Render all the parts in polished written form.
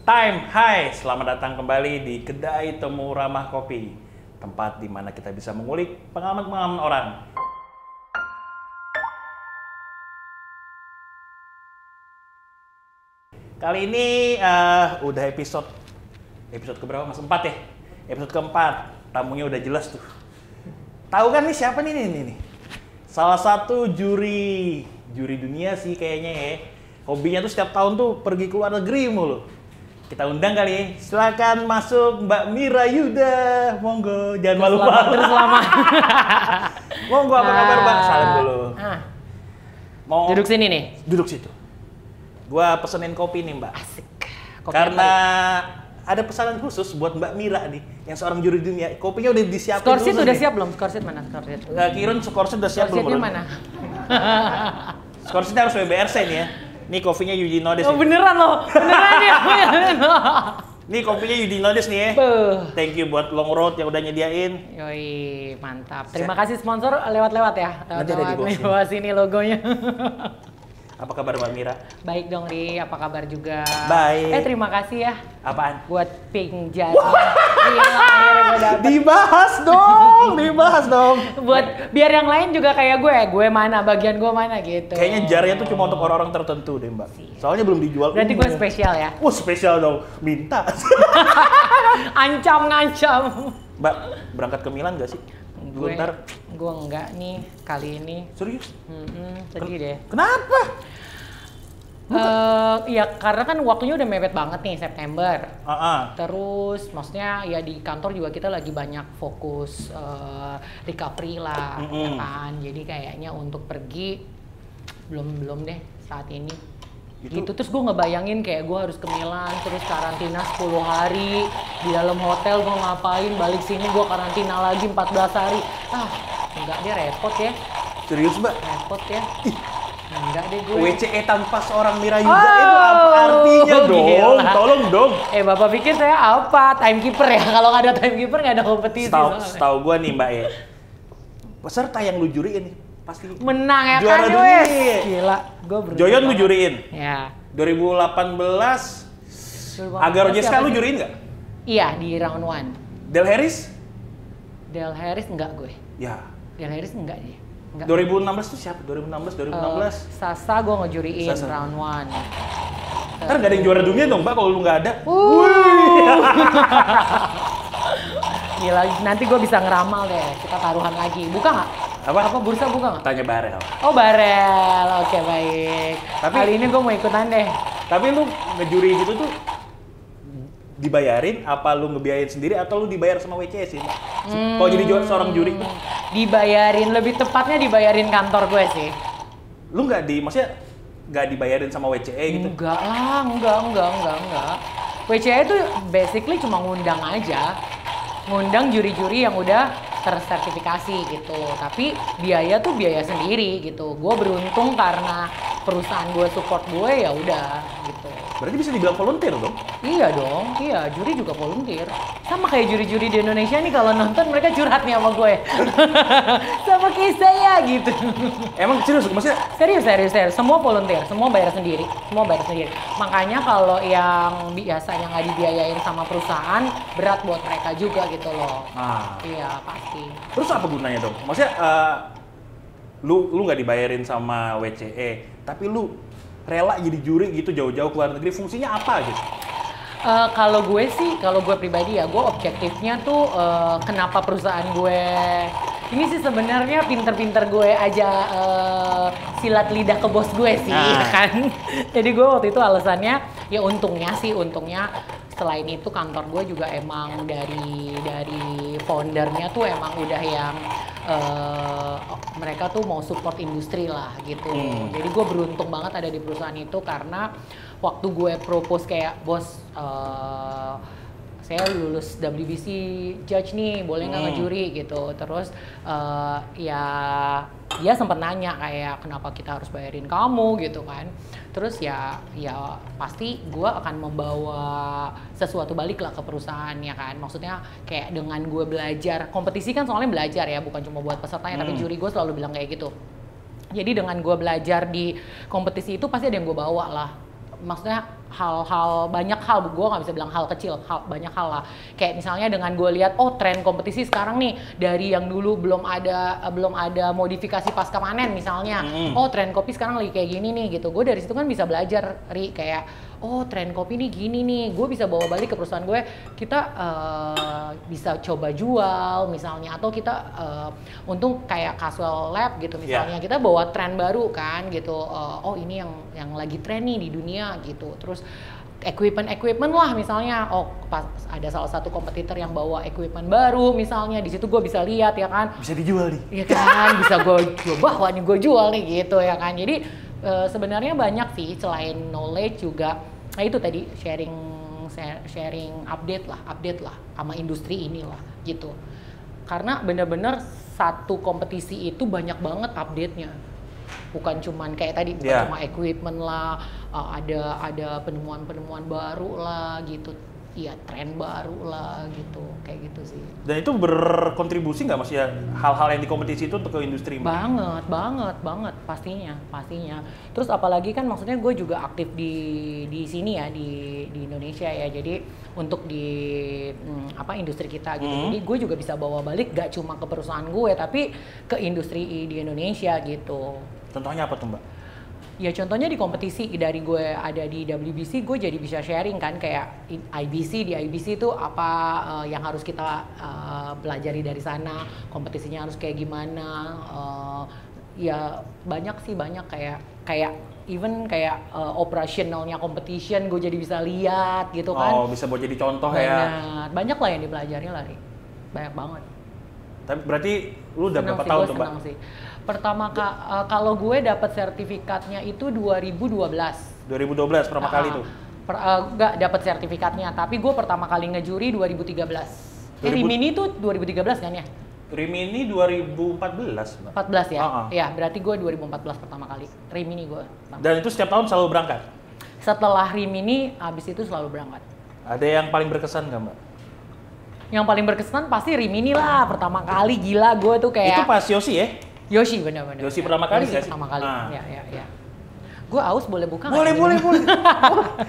Hai, selamat datang kembali di Kedai Temu Ramah Kopi, tempat di mana kita bisa mengulik pengalaman-pengalaman orang. Kali ini udah episode keberapa mas? 4 ya? Episode keempat, tamunya udah jelas tuh. Tahu kan nih siapa nih? Salah satu juri dunia sih kayaknya ya. Hobinya tuh setiap tahun tuh pergi ke luar negeri mulu. Kita undang kali ya. Silakan masuk Mbak Mira Yuda. Monggo, jangan malu-malu. Terus lama. Monggo, apa kabar Mbak? Salam dulu. Mau Duduk sini nih. Duduk situ. Gua pesenin kopi nih Mbak. Asik. Kopi Karena ada pesanan khusus buat Mbak Mira nih, yang seorang juri dunia. Kopinya udah disiapin. Skorsit dulu udah nih. siap belum? Skorsit mana? Skorsit. Kirun skorsit udah siap belum? Skorsitnya mana? Skorsitnya harus WBRC nih ya. Nih kopinya Yudi Nodes. Oh beneran loh, beneran ya. Nih kopinya Yudi Nodes nih ya. Thank you buat Long Road yang udah nyediain. Yoi, mantap. Terima kasih sponsor lewat-lewat ya. Nanti ada di bawah sini logonya. Apa kabar Mbak Mira? Baik dong Ri, apa kabar juga? Baik. Terima kasih ya. Apaan? Buat pink jari. Gila, akhirnya gue dapet. Dibahas dong. Buat biar yang lain juga kayak gue mana, bagian gue mana gitu. Kayaknya jarinya tuh cuma untuk orang-orang tertentu deh Mbak. Soalnya belum dijual. Berarti gue spesial ya? Wah spesial dong, minta. Ancam. Mbak, berangkat ke Milan gak sih? Gue enggak nih kali ini. Serius? Sedih deh. Kenapa? Ya karena kan waktunya udah mepet banget nih September. Terus maksudnya ya di kantor juga kita lagi banyak fokus recovery lah, ya kan. Jadi kayaknya untuk pergi belum deh saat ini. Gitu terus gue ngebayangin kayak gue harus ke Milan terus karantina 10 hari di dalam hotel, gue ngapain, balik sini gue karantina lagi 14 hari. Enggak deh, repot ya. Serius Mbak? Repot ya. Enggak deh gue. WCE tanpa seorang Mira Yuda itu apa artinya dong? Gila. Tolong dong. Bapak pikir saya apa? Timekeeper ya? Kalau nggak ada timekeeper nggak ada kompetisi. Setahu gue nih Mbak ya, peserta yang lu juriin nih pasti menang ya juara kan dunia. Gila, gue Joyon lu juriin. Ya. 2018 Agar Jeska lu juriin nggak? Iya di round 1. Del Harris? Del Harris enggak gue. Ya. Del Harris enggak dia. Enggak. 2016 tuh siapa? 2016. Sasa gue ngejuriin round 1. Ntar nggak ada yang juara dunia dong Mbak kalau lu nggak ada. Gila, nanti gue bisa ngeramal deh. Kita taruhan lagi. Buka nggak? Apa bursa buka nggak? Tanya Barel. Oh Barel, oke baik. Tapi kali ini gue mau ikutan deh. Tapi lu ngejuri gitu tuh dibayarin apa lu ngebiayain sendiri atau lu dibayar sama WCE sih? Kalau jadi seorang juri dibayarin, lebih tepatnya dibayarin kantor gue sih. Lu maksudnya nggak dibayarin sama WCE gitu? Enggak lah, enggak. WCE itu basically cuma ngundang aja. Ngundang juri-juri yang udah tersertifikasi gitu. Tapi biaya tuh biaya sendiri gitu. Gue beruntung karena perusahaan gue support gue, ya udah gitu. Berarti bisa dibilang volunteer dong? Iya dong, iya juri juga volunteer. Sama kayak juri-juri di Indonesia nih kalau nonton mereka curhat nih sama gue. Sama kayak saya gitu. Emang serius? Maksudnya? Serius. Semua volunteer, semua bayar sendiri. Makanya kalau yang biasanya nggak dibiayain sama perusahaan, berat buat mereka juga gitu loh. Iya, pasti. Terus apa gunanya dong? Maksudnya lu nggak dibayarin sama WCE, tapi lu rela jadi juri gitu jauh-jauh ke luar negeri, fungsinya apa gitu? Kalau gue pribadi ya, gue objektifnya tuh kenapa perusahaan gue ini sih sebenarnya pinter-pinter gue aja silat lidah ke bos gue sih, kan. Jadi gue waktu itu alasannya ya untungnya selain itu kantor gue juga emang dari foundernya tuh emang udah yang mereka tuh mau support industri lah gitu. Jadi gue beruntung banget ada di perusahaan itu karena waktu gue propose kayak bos saya lulus WBC judge nih, boleh nggak ngejuri gitu. Terus ya dia sempat nanya kayak kenapa kita harus bayarin kamu gitu kan. Terus ya pasti gue akan membawa sesuatu balik lah ke perusahaan ya kan. Maksudnya kayak dengan gue belajar, kompetisi kan soalnya belajar ya, bukan cuma buat pesertanya, tapi juri gue selalu bilang kayak gitu. Jadi dengan gue belajar di kompetisi itu pasti ada yang gue bawa lah. Maksudnya hal-hal, banyak hal, gue nggak bisa bilang hal kecil, banyak hal lah. Kayak misalnya dengan gue lihat, oh tren kompetisi sekarang nih dari yang dulu belum ada modifikasi pasca panen misalnya, oh tren kopi sekarang lagi kayak gini nih gitu. Gue dari situ kan bisa belajar, kayak oh tren kopi nih gini nih, gue bisa bawa balik ke perusahaan gue, kita bisa coba jual misalnya, atau kita untung kayak Casual Lab gitu misalnya, kita bawa tren baru kan gitu, oh ini yang lagi tren nih di dunia gitu. Terus equipment lah misalnya, oh pas ada salah satu kompetitor yang bawa equipment baru misalnya, di situ gue bisa lihat ya kan, bisa dijual nih, ya kan, bisa gue bawa nih, gue jual nih gitu ya kan. Jadi sebenarnya banyak sih selain knowledge juga, nah itu tadi sharing update lah sama industri inilah gitu. Karena bener-bener satu kompetisi itu banyak banget update-nya. Bukan cuman kayak tadi, bukan cuma equipment lah, ada penemuan-penemuan baru lah gitu. Iya, tren baru lah gitu, kayak gitu sih. Dan itu berkontribusi nggak Mas ya hal-hal yang di kompetisi itu untuk ke industri? Banget, pastinya. Terus apalagi kan maksudnya gue juga aktif di sini ya, di Indonesia ya. Jadi untuk di industri kita gitu. Jadi gue juga bisa bawa balik gak cuma ke perusahaan gue, tapi ke industri di Indonesia gitu. Contohnya apa tuh Mbak? Ya contohnya di kompetisi, dari gue ada di WBC, gue jadi bisa sharing kan, kayak di IBC itu apa yang harus kita pelajari dari sana, kompetisinya harus kayak gimana, ya banyak kayak even kayak operasionalnya competition gue jadi bisa lihat gitu kan. Oh, bisa buat jadi contoh ya. Banyak lah yang dipelajari lah, banyak banget. Tapi berarti lu udah berapa tahun tuh Mbak? Senang sih. Pertama kalau gue dapat sertifikatnya itu 2012. 2012 pertama kali tuh? Enggak dapat sertifikatnya, tapi gue pertama kali ngejuri 2013. Rimini tuh 2013 kan ya? Rimini 2014 Mbak? 14 ya? Ya, berarti gue 2014 pertama kali. Rimini gue. Dan itu setiap tahun selalu berangkat? Setelah Rimini, abis itu selalu berangkat. Ada yang paling berkesan nggak Mbak? Yang paling berkesan pasti Rimini lah, pertama kali, gila gue tuh kayak... Itu pas Yoshi ya? Yoshi benar-benar. Yoshi pertama kali nggak sih? Pertama kali, ya. Gue aus boleh buka nggak? Boleh.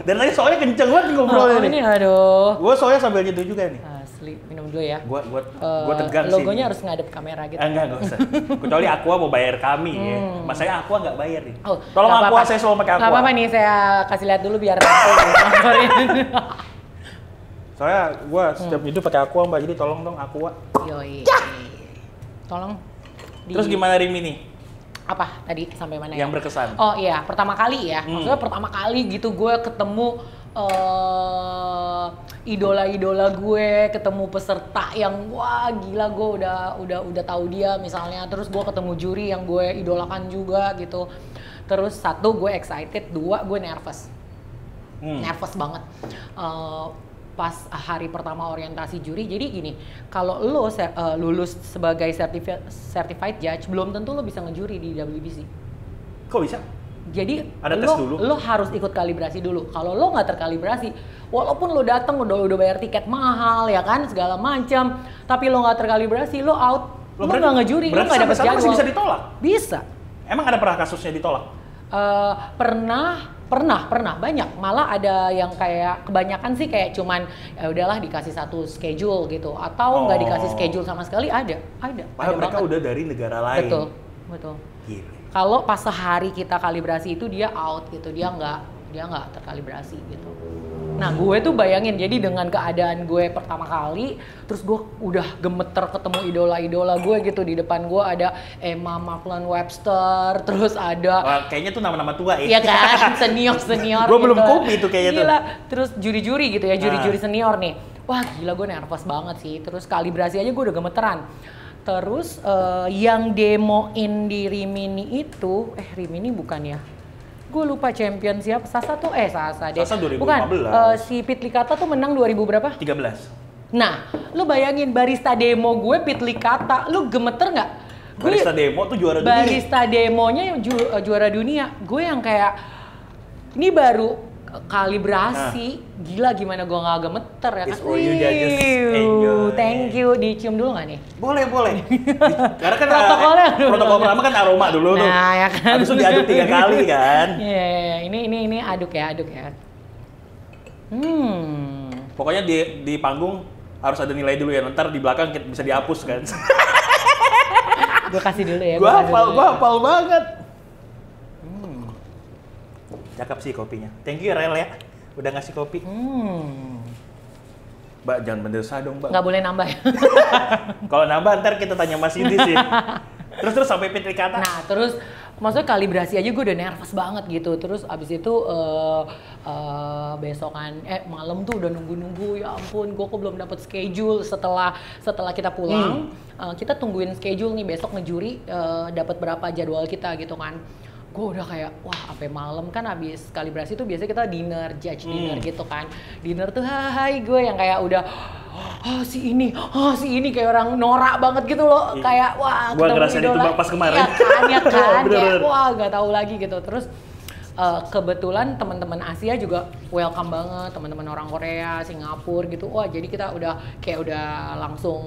Dan tadi soalnya kenceng banget ngobrolnya nih. Ini aduh. Gue soalnya sambil nyeduh juga nih. Asli, minum dulu ya. Gue tegang sih. Logonya harus ngadep kamera gitu. Enggak usah. Kecuali Aqua mau bayar kami ya. Mas saya Aqua nggak bayar nih. Oh, tolong Aqua, saya selalu pakai Aqua. Nggak apa-apa nih, saya kasih lihat dulu biar soalnya gue setiap itu pakai Aqua Mbak, jadi tolong dong Aqua. Yoi. Tolong. Terus gimana Rimini? Apa tadi sampai mana yang ya? berkesan? Oh iya, pertama kali ya. Maksudnya pertama kali gitu gue ketemu idola-idola gue, ketemu peserta yang wah gila, gue udah tahu dia misalnya. Terus gue ketemu juri yang gue idolakan juga gitu. Terus satu, gue excited, dua, gue nervous. Nervous banget. Pas hari pertama orientasi juri, jadi gini, kalau lo lulus sebagai certified judge, belum tentu lo bisa ngejuri di WBC. Kok bisa? Jadi ada tes dulu? Lo harus ikut kalibrasi dulu. Kalau lo nggak terkalibrasi, walaupun lo datang udah bayar tiket mahal ya kan, segala macam, tapi lo nggak terkalibrasi, lo out. Lo nggak ngejuri, lo nggak dapet jadwal. Masih bisa ditolak? Bisa. Emang ada pernah kasusnya ditolak? Pernah banyak, malah ada yang kayak kebanyakan sih kayak cuman ya udahlah dikasih satu schedule gitu, atau nggak dikasih schedule sama sekali, ada padahal mereka udah dari negara lain. Betul. Gila. Kalau pas sehari kita kalibrasi itu dia out gitu, dia nggak terkalibrasi gitu. Nah gue tuh bayangin, jadi dengan keadaan gue pertama kali, terus gue udah gemeter ketemu idola-idola gue gitu, di depan gue ada Emma Marklund Webster, terus ada... Wah, kayaknya tuh nama-nama tua ya? Iya kan, senior gue gitu. belum kopi tuh kayaknya gila. tuh. Terus juri-juri gitu ya, juri-juri senior nih. Wah gila, gue nervous banget sih, terus kalibrasi aja gue udah gemeteran. Terus yang demoin di Rimini itu, Rimini bukan ya? Gue lupa champion siapa, Sasa deh. Sasa 2015. Bukan, si Pitlikata tuh menang 2000 berapa? 13. Nah, lu bayangin barista demo gue Pitlikata, lu gemeter nggak? Barista demo tuh juara dunia. Barista demonya juara dunia. Gue yang kayak, ini baru kalibrasi, gila gimana gue nggak gemeter ya kan? For you judges, enjoy. Thank you, dicium dulu nggak nih? Boleh. Karena kan protokol pertama kan aroma dulu tuh. Nah, ya kan. Habis itu diaduk 3 kali kan. Iya, ini aduk ya. Pokoknya di panggung harus ada nilai dulu ya, ntar di belakang bisa dihapus kan. Gue kasih dulu ya. Gue hafal banget. Cakep sih kopinya. Thank you Rel ya, udah ngasih kopi. Mbak jangan mendosa dong Mbak. Nggak boleh nambah ya. Kalau nambah ntar kita tanya Mas Yudi sih. Terus sampai Fitri kata. Nah terus maksudnya kalibrasi aja gue udah nervous banget gitu. Terus abis itu besokan malam tuh udah nunggu ya ampun gue kok belum dapet schedule setelah kita pulang. Kita tungguin schedule nih besok ngejuri dapat berapa jadwal kita gitu kan. Gue udah kayak wah sampai malam kan abis kalibrasi tuh biasanya kita judge dinner gitu kan. Dinner tuh hai gue yang kayak udah si ini kayak orang norak banget gitu loh. Kayak wah gue ngerasain itu pas kemarin. Iya kan kayak wah nggak tahu lagi gitu. Terus kebetulan teman-teman Asia juga welcome banget, teman-teman orang Korea, Singapura gitu. Wah, jadi kita udah langsung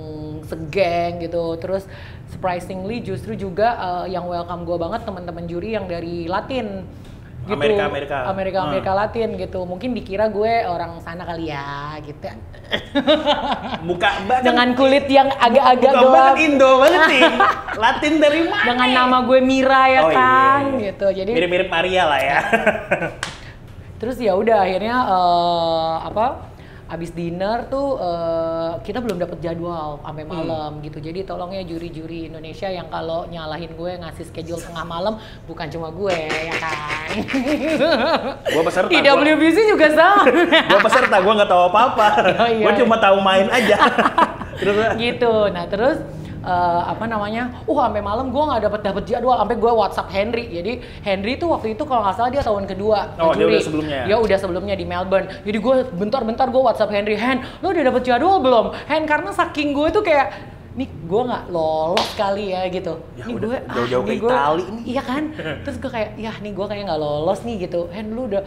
segeng gitu. Terus surprisingly justru juga yang welcome gue banget teman-teman juri yang dari Latin. Gitu. Amerika Latin gitu. Mungkin dikira gue orang sana kali ya gitu. Muka Mbak dengan kulit yang agak-agak gelap. Muka Mbak kan Indo banget nih. Latin dari mana? Dengan nama gue Mira ya kan gitu. Jadi mirip-mirip Maria lah ya. Terus ya udah akhirnya abis dinner tuh kita belum dapet jadwal sampai malam gitu. Jadi tolong ya juri-juri Indonesia yang kalau nyalahin gue ngasih schedule tengah malam bukan cuma gue ya kan. Gue peserta. Di WBC juga sama. Gue peserta, gue nggak tahu apa-apa. Gue cuma tahu main aja. Terus gitu. Nah terus sampai malam gue nggak dapet jadwal, sampai gue WhatsApp Henry. Jadi Henry tuh waktu itu kalau nggak salah dia tahun kedua. Dia udah sebelumnya. Dia udah sebelumnya di Melbourne. Jadi gue bentar gue WhatsApp Henry, lo udah dapet jadwal belum? Karena saking gue tuh kayak nih gue nggak lolos kali ya gitu. Ya, nih gue jauh-jauh ke Itali nih. Iya kan? Terus gue kayak nih gue kayak nggak lolos nih gitu. Lu udah.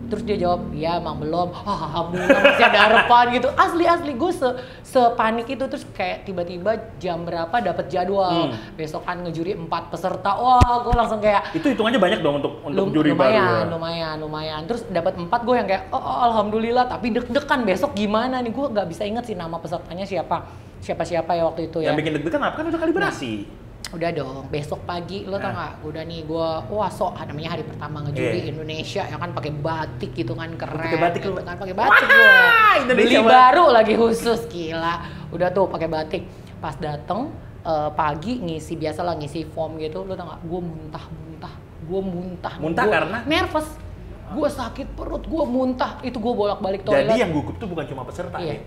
Terus dia jawab, ya emang belum. Alhamdulillah masih ada harapan gitu. Asli gue sepanik itu. Terus kayak tiba-tiba jam berapa dapet jadwal. Besokan ngejuri 4 peserta. Wah, gue langsung kayak itu hitungannya banyak dong untuk juri baru ya? Lumayan. Terus dapat 4 gue yang kayak alhamdulillah. Tapi deg-degan besok gimana nih. Gue nggak bisa inget sih nama pesertanya siapa ya waktu itu ya. Yang bikin deg-degan apa kan udah kalibrasi. Udah dong, besok pagi lo tau gak, udah nih gue, namanya hari pertama ngejuri Indonesia ya kan pakai batik gitu kan, keren pakai batik gitu kan, pakai batik gue beli baru lagi khusus, gila udah tuh pakai batik. Pas dateng pagi ngisi form gitu, lo tau gak, gue muntah karena? Nervous, gue sakit perut, gue muntah, itu gue bolak-balik toilet. Jadi yang gugup tuh bukan cuma peserta ya,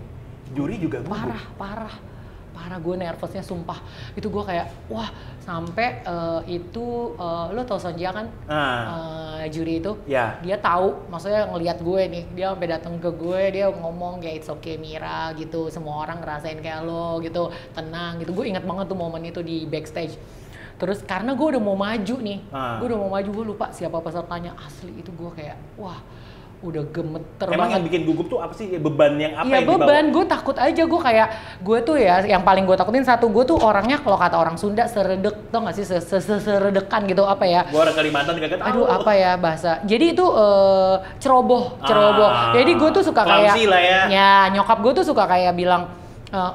juri juga gugup. Parah gue nervousnya sumpah. Itu gue kayak wah sampai lo tau Sonja kan juri itu dia tahu, maksudnya ngelihat gue nih, dia sampai datang ke gue, dia ngomong kayak it's okay Mira gitu, semua orang ngerasain kayak lo gitu, tenang gitu. Gue ingat banget tuh momen itu di backstage. Terus karena gue udah mau maju nih, gue lupa siapa pesertanya, asli itu gue kayak wah udah gemeter banget. Emang yang bikin gugup tuh apa sih? Beban yang apa yang dibawa? Beban, gue takut aja. Gue kayak, gue tuh ya, yang paling gue takutin gue tuh orangnya kalau kata orang Sunda seredek, tau gak sih? Seredekan gitu, apa ya? Gue orang Kalimantan gak tahu. Aduh, apa ya bahasa? Jadi itu ceroboh. Jadi gue tuh suka kayak, ya nyokap gue tuh suka kayak bilang,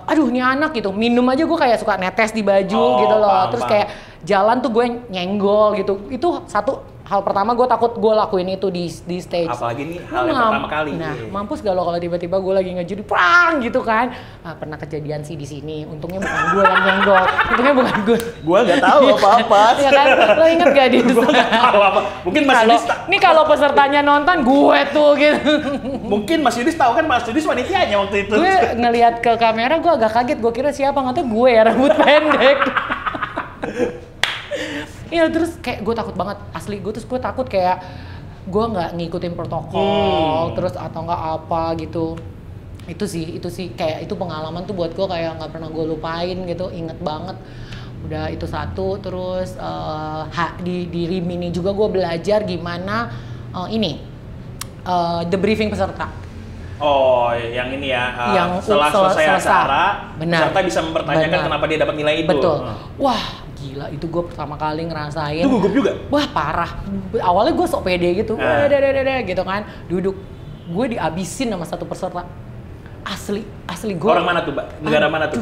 aduh ini anak gitu, minum aja gue kayak suka netes di baju gitu loh. Terus kayak jalan tuh gue nyenggol gitu. Itu satu hal pertama gue takut gue lakuin itu di stage. Apalagi ini hal yang pertama kali. Nah, mampus gak lo kalau tiba-tiba gue lagi ngejuri prang gitu kan. Pernah kejadian sih di sini. Untungnya bukan gue yang nyenggol. Untungnya bukan gue. Gue nggak tahu apa-apa. Iya kan? Lo inget gak di Gue nggak tahu apa. Mungkin Mas Yudis. Nih kalau pesertanya nonton gue tuh gitu. Mungkin Mas Yudis tahu kan, Mas Yudis wanitianya waktu itu. Gue ngelihat ke kamera, gue agak kaget. Gue kira siapa, nggak tahu gue ya, rambut pendek. Iya, terus kayak gue takut banget, asli gue takut kayak gue nggak ngikutin protokol, terus atau nggak apa gitu. Itu sih kayak itu pengalaman tuh buat gue kayak nggak pernah gue lupain gitu, inget banget. Udah itu satu, terus di Rimini juga gue belajar gimana debriefing peserta. Oh, yang ini ya, yang setelah selesai acara, peserta bisa mempertanyakan kenapa dia dapat nilai itu. Betul. Wah, gila, itu gue pertama kali ngerasain. Itu gugup juga? Wah, parah. Awalnya gue sok pede gitu, gitu kan, duduk. gue dihabisin sama satu peserta. Asli gue. Orang mana tuh, Mbak? Negara mana tuh?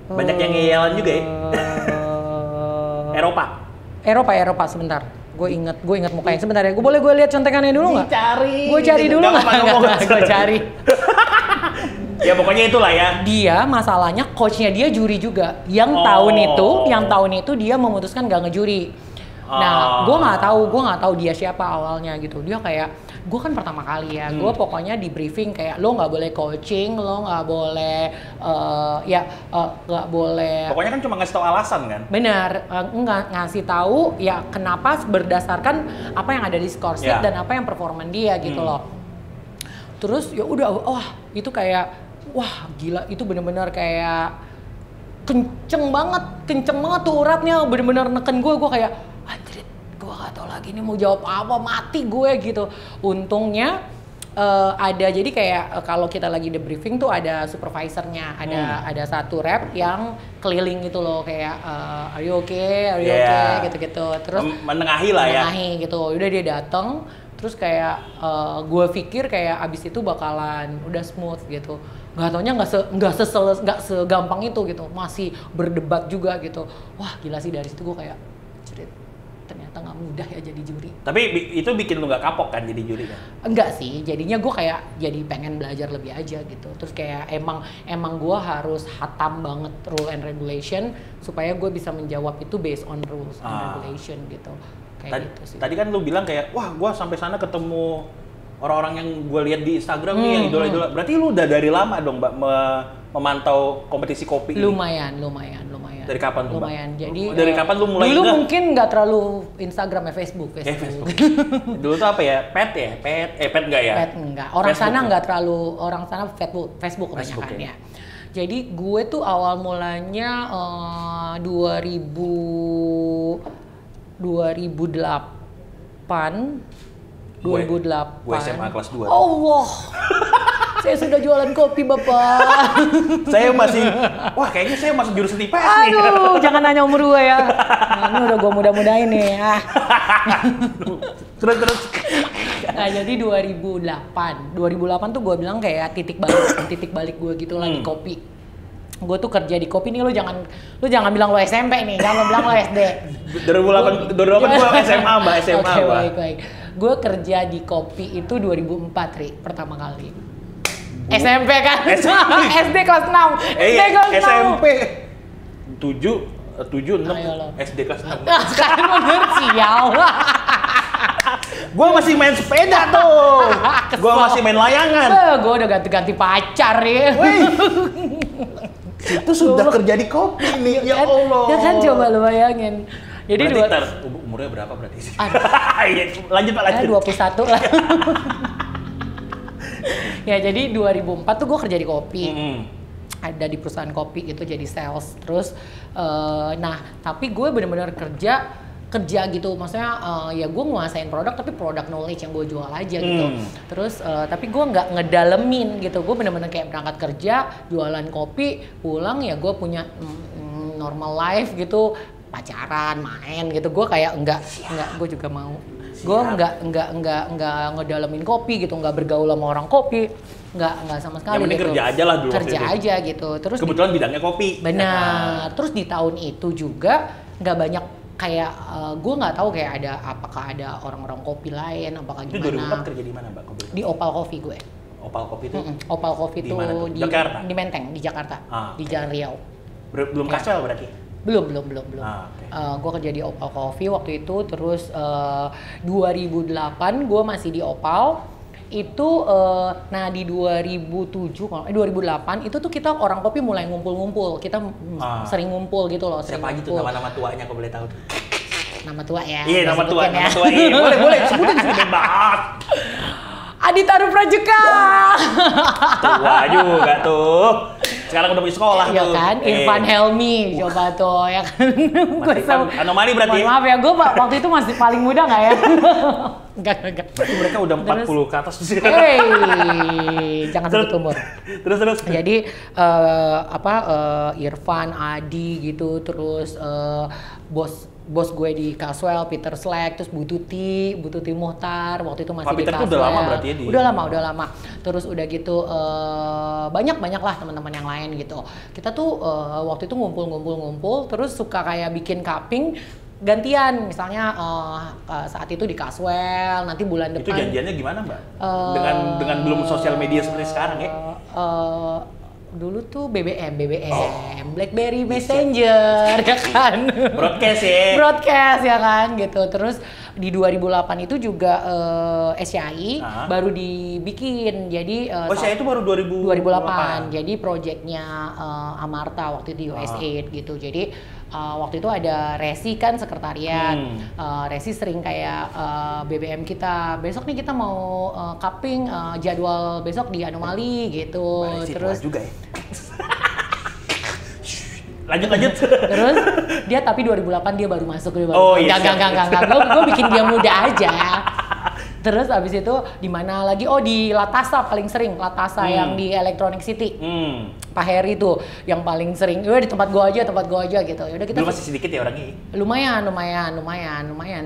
Banyak yang ngeyelan juga ya? Eropa sebentar. Gue inget mukanya sebentar ya. Gue lihat contekannya dulu nggak? Gue cari dulu nggak? Gue cari. Ya pokoknya itulah ya. Dia masalahnya coachnya dia juri juga. Yang tahun itu dia memutuskan gak ngejuri. Nah, gue nggak tahu dia siapa awalnya gitu. Dia kayak, gue kan pertama kali ya. Gue pokoknya di briefing kayak lo nggak boleh coaching, lo nggak boleh, nggak boleh. Pokoknya kan cuma ngasih tahu alasan kan? Benar, nggak ngasih tahu ya kenapa berdasarkan apa yang ada di score sheet dan apa yang performan dia gitu loh. Terus ya udah, wah itu kayak, wah gila itu bener-bener kayak kenceng banget tuh uratnya bener-bener neken gue kayak anjir, gue gak tau lagi nih mau jawab apa, mati gue gitu. Untungnya ada, jadi kayak kalau kita lagi debriefing tuh ada supervisornya, ada satu rep yang keliling gitu loh kayak are you okay gitu-gitu. Terus menengahi lah ya. Gitu, udah dia datang. Terus kayak gue pikir kayak abis itu bakalan udah smooth gitu. Nggak taunya nggak segampang itu gitu. Masih berdebat juga gitu. Wah gila sih, dari situ gue kayak ternyata nggak mudah ya jadi juri. Tapi itu bikin lu nggak kapok kan jadi juri kan? Enggak sih, jadinya gue kayak jadi pengen belajar lebih aja gitu. Terus kayak emang gue harus hatam banget rule and regulation supaya gue bisa menjawab itu based on rules and regulation gitu. Kayak gitu sih. Tadi kan lu bilang kayak, wah gue sampai sana ketemu orang-orang yang gue lihat di Instagram nih yang idola-idola. Berarti lu udah dari lama dong Mbak memantau kompetisi kopi ini? Lumayan. Dari kapan tuh Mbak? Lumayan. Jadi dari kapan lu mulai? Dulu mungkin nggak terlalu Instagram ya, Facebook. Facebook. Dulu tuh apa ya? Pet enggak ya? Pet enggak. Orang Facebook sana nggak terlalu, orang sana Facebook kebanyakan ya. Jadi gue tuh awal mulanya 2008. Gue SMA kelas 2. Allah. Saya sudah jualan kopi, Bapak. Saya masih, wah kayaknya saya masuk jurusan IPS nih. Aduh, jangan nanya umur gue ya. Nah, ini udah gue mudah-mudahin nih. Terus. Nah, jadi 2008 tuh gue bilang kayak titik balik gue gitu lah di kopi. Gue tuh kerja di kopi nih, lu jangan bilang lo SMP nih, jangan bilang lo SD. 2008 gue SMA, Mbak, SMA. Oke, baik. Gue kerja di kopi itu 2004, Ri, pertama kali. SMP kan? SD kelas 6. SMP 7, 6, SD kelas 6. Sekarang bener sial. Gue masih main sepeda tuh. Gue masih main layangan. Gue udah ganti-ganti pacar ya. Itu sudah kerja di kopi nih, ya Allah. Ya kan, coba lu bayangin. Jadi umurnya berapa berarti sih? Lanjut. 21 lah. Ya jadi 2004 tuh gue kerja di kopi. Ada di perusahaan kopi gitu jadi sales. Terus tapi gue bener-bener kerja gitu, maksudnya ya gue nguasain produk tapi produk knowledge yang gue jual aja gitu. Terus tapi gue nggak ngedalemin gitu, gue bener-bener kayak berangkat kerja, jualan kopi, pulang ya gue punya normal life gitu, pacaran, main gitu. Gue kayak enggak, gue juga mau. Gue enggak ngedalemin kopi gitu, enggak bergaul sama orang kopi, enggak sama sekali. Yang penting gitu. Kerja aja lah dulu. Kerja aja gitu. Terus kebetulan bidangnya kopi. Benar. Terus di tahun itu juga nggak banyak kayak gue nggak tahu kayak apakah ada orang-orang kopi lain, apakah itu gimana. Itu 2004 kerja di mana, Mbak? Kopi? Di Opal Coffee gue. Opal Coffee itu? Opal Coffee itu di Jakarta? Di Menteng, di Jakarta. Di Jalan Riau. Belum Kasel berarti? Belum. Okay. Gue kerja di Opal Coffee waktu itu. Terus 2008 gue masih di Opal. Itu nah di 2008 itu tuh kita orang kopi mulai ngumpul-ngumpul. Kita sering ngumpul gitu loh. Siapa aja tuh nama-nama tuanya kalau boleh tahu tuh? Nama tua ya. Iya, nama tua. Iya, boleh sebutin bebas. Adita Prajuka. Tua juga tuh. Sekarang udah punya sekolah iya tuh. Kan, Irfan Helmi, coba tuh ya kan. Anomali berarti. Maaf ya, gue waktu itu masih paling muda nggak ya? Enggak. Berarti mereka udah 40 ke atas sih. Jangan sebut umur. Terus. Jadi Irfan, Adi gitu, terus bos bos gue di Caswell, Peter Slack, terus Bu Tuti Muhtar waktu itu masih Pak di Peter Caswell. tuh udah lama berarti ya Udah lama. Terus udah gitu banyak lah teman-teman yang lain gitu. Kita tuh waktu itu ngumpul, terus suka kayak bikin cupping gantian, misalnya saat itu di Caswell, nanti bulan Itu depan. janjiannya gimana Mbak? Dengan belum sosial media seperti sekarang ya? Dulu tuh BBM, BlackBerry Messenger, ya kan? Broadcast ya kan, gitu. Terus di 2008 itu juga SCI baru dibikin, jadi SCI itu baru 2008. Jadi proyeknya Amarta waktu itu di USAID gitu. Jadi waktu itu ada Resi kan sekretariat. Resi sering kayak BBM kita, besok nih kita mau cupping jadwal besok di Anomali gitu. Terus juga ya. lanjut. Terus dia tapi 2008 dia baru masuk. Iya. Enggak. Gue bikin dia muda aja. Terus abis itu di mana lagi? Oh di Latasa paling sering, Latasa yang di Electronic City. Pak Heri tuh yang paling sering. Udah di tempat gua aja gitu. Yaudah kita. Dulu masih sedikit ya orangnya. Lumayan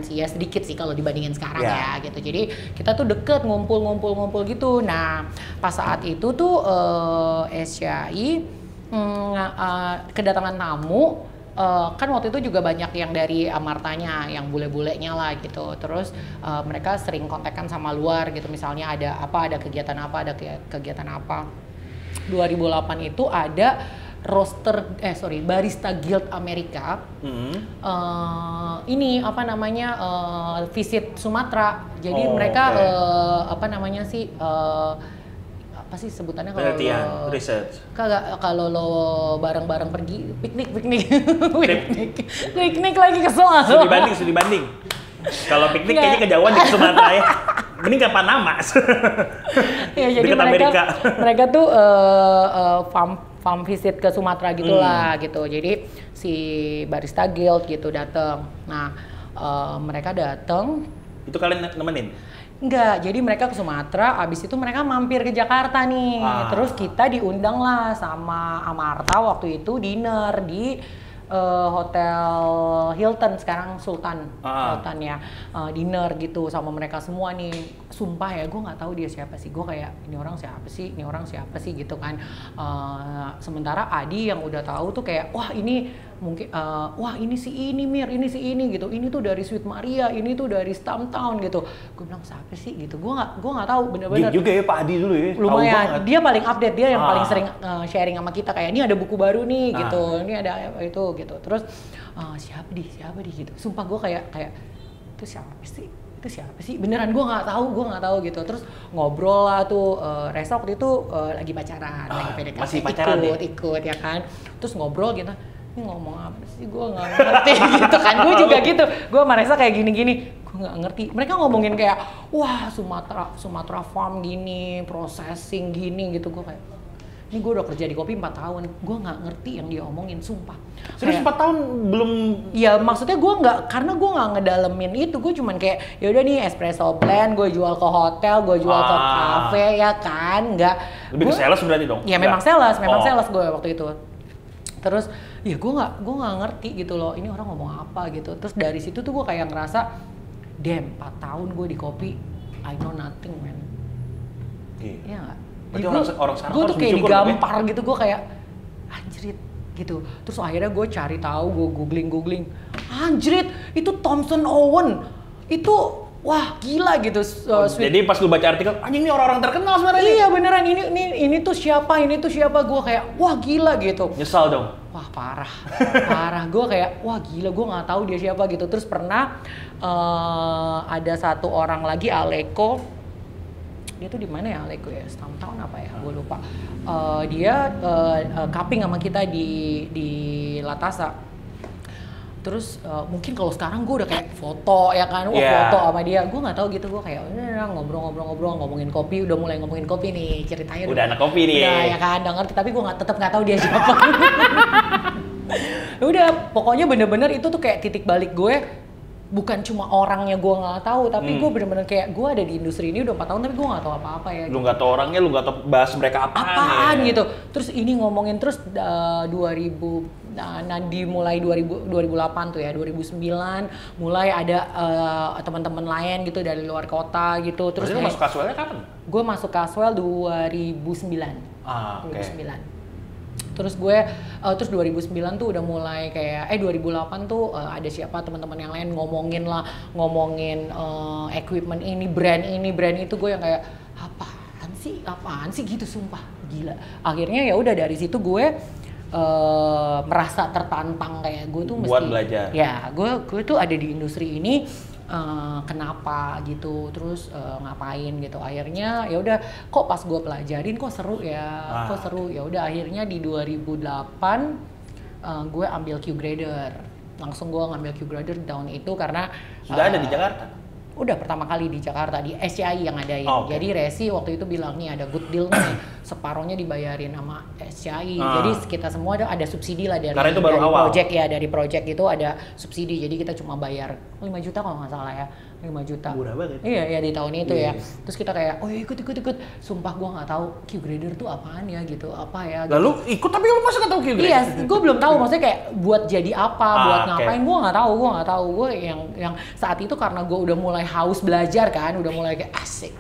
sih ya, sedikit sih kalau dibandingin sekarang ya gitu. Jadi kita tuh deket ngumpul gitu. Nah pas saat itu tuh SCI kedatangan tamu. Kan waktu itu juga banyak yang dari Amartanya, yang bule-bulenya lah gitu. Terus mereka sering kontakkan sama luar gitu, misalnya ada kegiatan apa. 2008 itu ada Barista Guild Amerika. Ini visit Sumatera. Jadi mereka apa sih sebutannya kalau penelitian, research. Kalau lo bareng-bareng pergi piknik lagi kesel. Studi banding. Kalau piknik kayaknya kejauhan di Sumatera ya. Mending ke Panama. Ya, jadi mereka tuh farm visit ke Sumatera gitulah gitu. Jadi si Barista Guild gitu datang. Nah, mereka datang. Itu kalian nemenin? Enggak, jadi mereka ke Sumatera, abis itu mereka mampir ke Jakarta nih. Terus kita diundang lah sama Amarta waktu itu dinner di Hotel Hilton, sekarang Sultan Hilton ya, dinner gitu sama mereka semua nih. Sumpah ya, gue nggak tahu dia siapa sih. Gue kayak ini orang siapa sih gitu kan. Sementara Adi yang udah tahu tuh kayak wah ini mungkin ini si ini Mir, ini si ini gitu. Ini tuh dari Sweet Maria, ini tuh dari Stumptown gitu. Gue bilang siapa sih gitu. Gue nggak tahu bener-bener. Dia juga ya Pak Adi dulu ya. Lumayan. Dia paling update, dia yang paling sering sharing sama kita kayak ini ada buku baru nih gitu. Ini ada itu gitu. Terus siapa di gitu. Sumpah gue kayak itu siapa sih? Beneran gue nggak tahu gitu. Terus ngobrol lah tuh. Resa waktu itu lagi pacaran, lagi PDKT. Masih pacaran ikut ya kan. Terus ngobrol gitu. Ini ngomong apa sih? Gue nggak ngerti gitu kan. Gue juga gitu. Gue sama Resa kayak gini-gini. Gue nggak ngerti. Mereka ngomongin kayak, wah Sumatera farm gini, processing gini gitu. Gue kayak, ini gue udah kerja di kopi 4 tahun. Gue nggak ngerti yang dia omongin, sumpah. Serius 4 tahun belum? Ya maksudnya gue nggak, karena gue nggak ngedalemin itu. Gue cuman kayak, ya udah nih espresso blend, gue jual ke hotel, gue jual ke cafe ya kan. Nggak. Lebih ke sales berarti dong? Ya memang sales gue waktu itu. Terus ya gue nggak ngerti gitu loh, ini orang ngomong apa gitu. Terus dari situ tuh gue kayak ngerasa, damn 4 tahun gue di kopi, I know nothing man. Iya nggak? Orang sekarang gue tuh kayak digampar gitu, gue kayak anjrit gitu. Terus akhirnya gue cari tahu, gue googling, anjrit itu Thomson Owen itu wah gila gitu. Jadi pas lu baca artikel, anjing ini orang-orang terkenal sebenarnya. Iya beneran, ini tuh siapa, gue kayak wah gila gitu. Nyesal dong. Wah parah, gue kayak wah gila, gue nggak tahu dia siapa gitu. Terus pernah ada satu orang lagi, Aleko, dia tuh di mana ya Aleko ya, Stumptown apa ya, gue lupa. Dia cupping sama kita di Latasa. Terus mungkin kalau sekarang gue udah kayak foto ya kan, foto sama dia. Gue nggak tahu gitu, gue kayak udah ngobrol ngomongin kopi, udah mulai ngomongin kopi nih ceritanya. Udah anak kopi nih. Udah ya kan, udah ngerti, tapi gue tetap nggak tahu dia siapa. Udah pokoknya bener-bener itu tuh kayak titik balik gue. bukan cuma orangnya gue nggak tahu, tapi gue bener-bener kayak gue ada di industri ini udah 4 tahun tapi gue nggak tahu apa-apa ya. Lu nggak tahu orangnya, lu nggak tahu bahas mereka apaan ya. gitu. Terus ini ngomongin terus 2000 dimulai 2008 tuh ya, 2009 mulai ada teman-teman lain gitu dari luar kota gitu. Terus lu masuk Caswell-nya kapan? Gue masuk Caswell 2009. Oke. 2009. Terus gue terus 2009 tuh udah mulai kayak 2008 tuh ada siapa teman-teman yang lain ngomongin equipment ini brand itu, gue yang kayak apaan sih gitu, sumpah gila. Akhirnya ya udah dari situ gue merasa tertantang kayak gue tuh mesti buat belajar. Ya, gue tuh ada di industri ini kenapa gitu, terus ngapain gitu. Akhirnya ya udah, kok pas gue pelajarin kok seru ya, ya udah akhirnya di 2008 gue ambil Q-Grader. Langsung gue ngambil Q-Grader tahun itu karena sudah ada di Jakarta. Udah pertama kali di Jakarta, di SCI yang ada ya. Jadi Resi waktu itu bilang nih ada good deal nih, separohnya dibayarin sama SCI. Jadi kita semua ada subsidi lah dari project ya, dari project itu ada subsidi. Jadi kita cuma bayar 5 juta kalau nggak salah ya, 5 juta. Murah banget. Iya ya di tahun itu ya. Terus kita kayak ikut. Sumpah gue nggak taw Q-Grader tuh apaan ya gitu, apa ya. Gitu. Lalu ikut tapi lu masa nggak tahu Q-Grader? Iya, gue belum tahu maksudnya kayak buat jadi apa, buat ngapain gue nggak tahu. Gue yang saat itu karena gue udah mulai haus belajar kan, udah mulai kayak asik.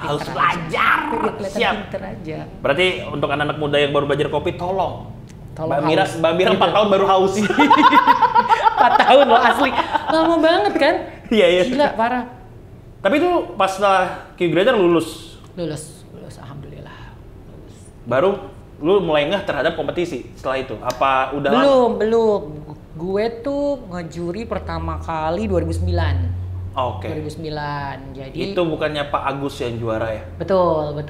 Haus belajar. Siap. Pinter aja. Berarti untuk anak-anak muda yang baru belajar kopi, tolong Mbak Mira 4 tahun baru haus. 4 tahun loh asli. Lama banget kan? Iya. Gila, parah. Tapi itu pas setelah Q-Grader lulus, alhamdulillah. Baru lu mulai ngeh terhadap kompetisi setelah itu? Apa udah Belum. Gue tuh ngejuri pertama kali 2009. Oke. 2009. Jadi itu bukannya Pak Agus yang juara ya? Betul.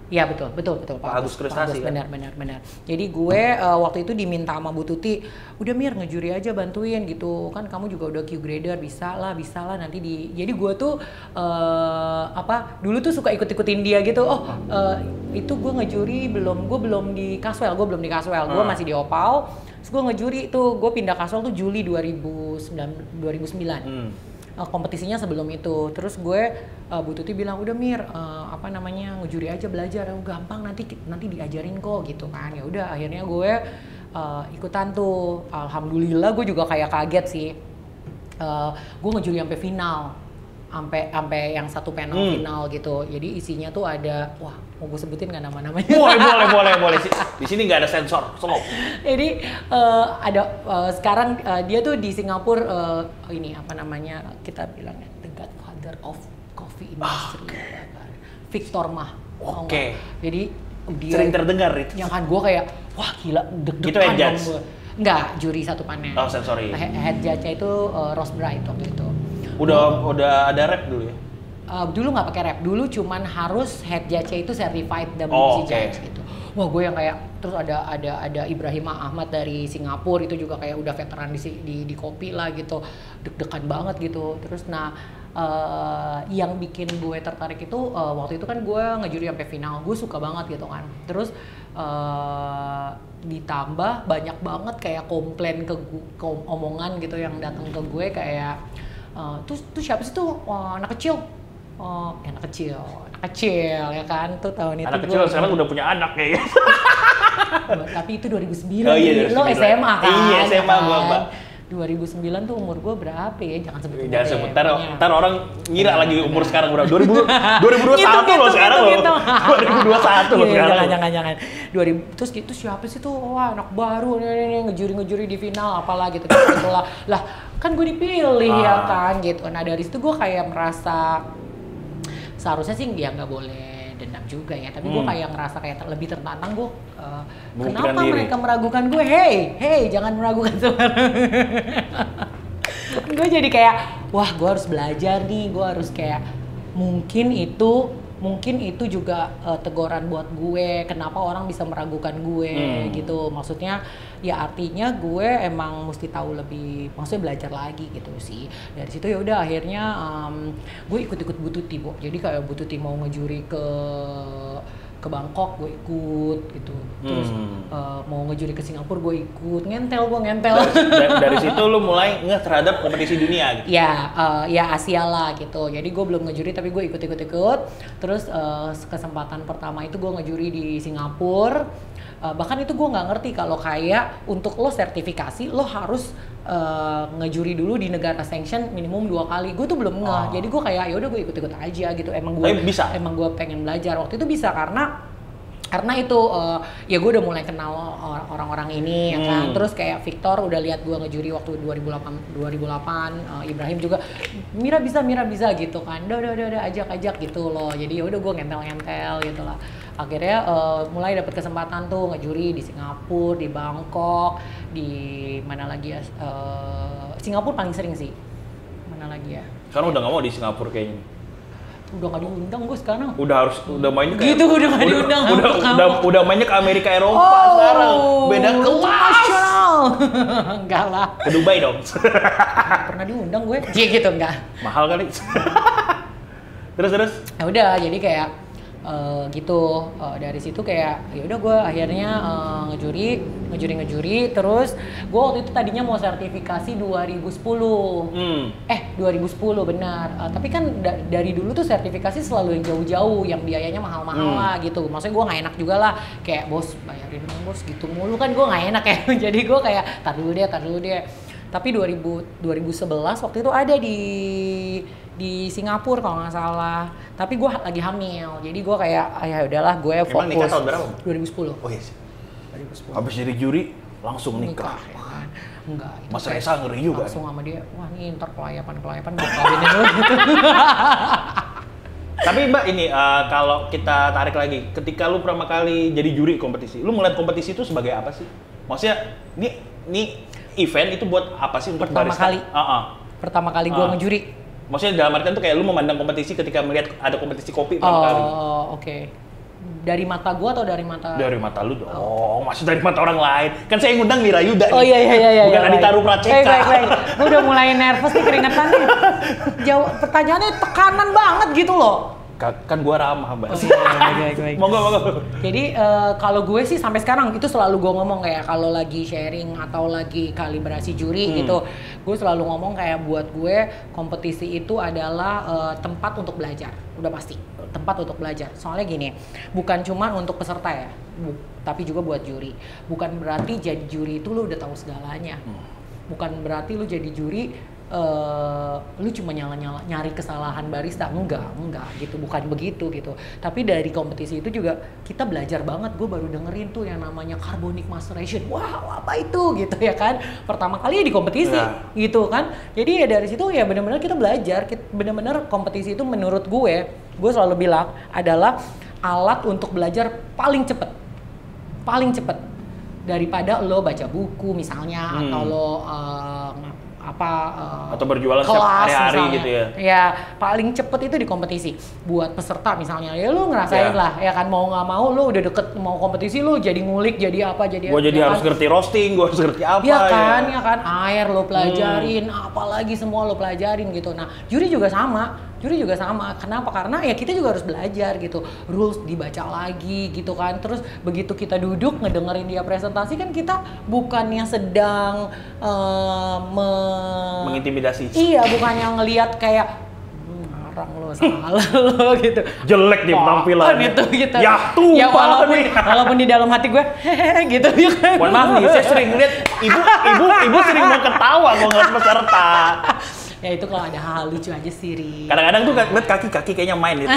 Iya betul Pak Agus Prestasi kan? Benar. Jadi gue waktu itu diminta sama Bu Tuti, udah Mir ngejuri aja bantuin gitu kan, kamu juga udah Q-Grader, bisa lah nanti jadi gue tuh dulu tuh suka ikut-ikutin dia gitu. Itu gue ngejuri gue belum di Caswell, gue masih di Opal. Terus gue ngejuri tuh, gue pindah Caswell tuh Juli 2009. Kompetisinya sebelum itu. Terus gue Bu Tuti bilang udah Mir ngejuri aja, belajar gampang, nanti diajarin kok gitu kan. Ya udah akhirnya gue ikutan tuh. Alhamdulillah gue juga kayak kaget sih. Gue ngejuri sampai final. Sampai yang satu panel final gitu. Jadi isinya tuh ada, mau gue sebutin nggak nama-namanya? Boleh. Di sini nggak ada sensor, slow. Jadi ada sekarang dia tuh di Singapura kita bilangnya the godfather of coffee industry. Victor Ma. Oke. Jadi dia sering terdengar itu. Yang kan gue kayak wah gila deg-degan. Itu head judge? Enggak, juri satu panel. Oh, sorry. Head judge-nya itu Rose Bright waktu itu. Udah ada rap dulu ya? Dulu nggak pakai rap, dulu cuman harus head judge-nya itu certified WBC judge gitu. Wah gue yang kayak, terus ada Ibrahim Ahmad dari Singapura, itu juga kayak udah veteran di kopi lah gitu, deg-degan banget gitu. Terus yang bikin gue tertarik itu waktu itu kan gue ngejuri sampai final, gue suka banget gitu kan. Terus ditambah banyak banget kayak komplain ke omongan gitu yang datang ke gue kayak tuh siapa sih tuh anak kecil ya kan tuh tahun itu. Anak kecil sekarang udah punya anak kayaknya. Tapi itu 2009, lo SMA kan? Iya SMA gua, Mbak. 2009 tuh umur gue berapa ya? Jangan sebut. Jangan sebut. Ntar orang ngira lagi umur sekarang berapa. 2021 loh sekarang loh. 2021 loh sekarang. Jangan. Terus gitu siapa sih tuh? Wah anak baru nih ngejuri di final apalah gitu lah. Kan gue dipilih ya kan gitu. Nah dari situ gue kayak merasa seharusnya sih dia nggak boleh dendam juga ya, tapi gue kayak ngerasa kayak lebih tertantang. Gue kenapa mereka meragukan gue? Hey jangan meragukan sekarang. Gue jadi kayak wah gue harus belajar nih, gue harus kayak mungkin itu juga teguran buat gue, kenapa orang bisa meragukan gue gitu. Maksudnya ya artinya gue emang mesti tahu lebih, maksudnya belajar lagi gitu sih. Dari situ ya udah akhirnya gue ikut Bu Tuti, Bu. Jadi kayak Bu Tuti mau ngejuri ke ke Bangkok gue ikut gitu. Terus mau ngejuri ke Singapura gue ikut, ngentel. Dari situ lu mulai terhadap kompetisi dunia gitu. Ya Asia lah gitu. Jadi gue belum ngejuri tapi gue ikut. Terus kesempatan pertama itu gue ngejuri di Singapura. Bahkan itu gue nggak ngerti kalau kayak untuk lo sertifikasi lo harus ngejuri dulu di negara sanction minimum 2 kali. Gue tuh belum ngeh. Jadi gue kayak ya udah gue ikut aja gitu. Emang gue pengen belajar. Waktu itu bisa karena itu ya gue udah mulai kenal orang-orang ini ya kan. Terus kayak Victor udah lihat gue ngejuri waktu 2008 Ibrahim juga Mira bisa gitu kan. Udah ajak gitu loh. Jadi ya udah gue ngentel gitu lah. Akhirnya mulai dapet kesempatan tuh ngejuri di Singapura, di Bangkok, di mana lagi ya? Singapura paling sering sih. Mana lagi ya? Sekarang udah nggak mau di Singapura kayaknya. Udah nggak diundang gue sekarang. Udah mainnya kayak gitu, udah nggak diundang. Udah mainnya ke Amerika Eropa sekarang. Beda kelas. Enggak lah. Ke Dubai dong. Pernah diundang gue. Iya gitu enggak. Mahal kali. Terus. Ya udah, jadi kayak gitu. Dari situ kayak ya udah gue akhirnya ngejuri terus gue waktu itu tadinya mau sertifikasi 2010. 2010 benar. Tapi kan dari dulu tuh sertifikasi selalu yang jauh-jauh, yang biayanya mahal-mahal lah gitu. Maksudnya gue nggak enak juga lah, kayak bos bayarin dong bos gitu mulu kan gue nggak enak ya. Jadi gue kayak tar dulu deh. Tapi 2011 waktu itu ada di Singapura kalau nggak salah. Tapi gue lagi hamil, jadi gue kayak ya udahlah gue fokus. Emang nikah tahun berapa? 2010. Oh iya. 2010. Habis jadi juri langsung nikah. Ya kan? Enggak. Mas Reza ngeri juga. Langsung sama dia, wah ini ntar kelayapan gue kawinin lu gitu. Tapi Mbak ini kalau kita tarik lagi, ketika lu pertama kali jadi juri kompetisi, lu ngeliat kompetisi itu sebagai apa sih? Maksudnya ini event itu buat apa sih untuk pertama barista? Kali? Pertama kali gue ngejuri. Maksudnya dalam artian tuh kayak lu memandang kompetisi ketika melihat ada kompetisi kopi pertama kali. Oke. Dari mata gue atau dari mata? Dari mata lu dong. Maksud dari mata orang lain. Kan saya ngundang Mira Yuda nih. Oh iya. Bukan Adita Rupraceka. Baik. Gue udah mulai nervous nih, keringetan nih. Pertanyaannya tekanan banget gitu loh. Kan gua ramah, Mbak. Baik. Monggo. Jadi kalau gue sih sampai sekarang itu selalu gue ngomong kayak kalau lagi sharing atau lagi kalibrasi juri gitu, gue selalu ngomong kayak buat gue kompetisi itu adalah tempat untuk belajar, udah pasti tempat untuk belajar. Soalnya gini, bukan cuma untuk peserta ya, tapi juga buat juri. Bukan berarti jadi juri itu lu udah tahu segalanya. Bukan berarti lu jadi juri lu cuma nyari kesalahan barista, enggak gitu, bukan begitu gitu. Tapi dari kompetisi itu juga kita belajar banget. Gue baru dengerin tuh yang namanya carbonic maceration. Wow, apa itu gitu ya kan? Pertama kali ya di kompetisi gitu kan. Jadi ya dari situ ya benar-benar kita belajar. Benar-benar kompetisi itu menurut gue selalu bilang adalah alat untuk belajar paling cepet daripada lo baca buku misalnya atau lo atau berjualan setiap hari-hari gitu ya. Ya, paling cepet itu di kompetisi. Buat peserta misalnya, ya lu ngerasain lah, ya kan mau nggak mau lu udah deket mau kompetisi lu jadi ngulik, jadi apa, jadi gua jadi harus ngerti roasting, gua harus ngerti apa ya kan, air lo pelajarin, apalagi semua lo pelajarin gitu. Nah, juri juga sama. Kenapa? Karena ya kita juga harus belajar gitu. Rules dibaca lagi gitu kan. Terus begitu kita duduk ngedengerin dia presentasi kan kita bukannya sedang mengintimidasi. Iya, bukannya ngelihat kayak ngarang lo, salah lo gitu. Jelek di penampilan itu gitu. Ya tuh. Ya walaupun di dalam hati gue gitu ya kan. Mohon maaf nih, saya sering lihat ibu sering mau ketawa mau ngeliat peserta. Ya itu kalau ada hal lucu aja sih, Ri. Kadang-kadang tuh liat kaki kayaknya main gitu.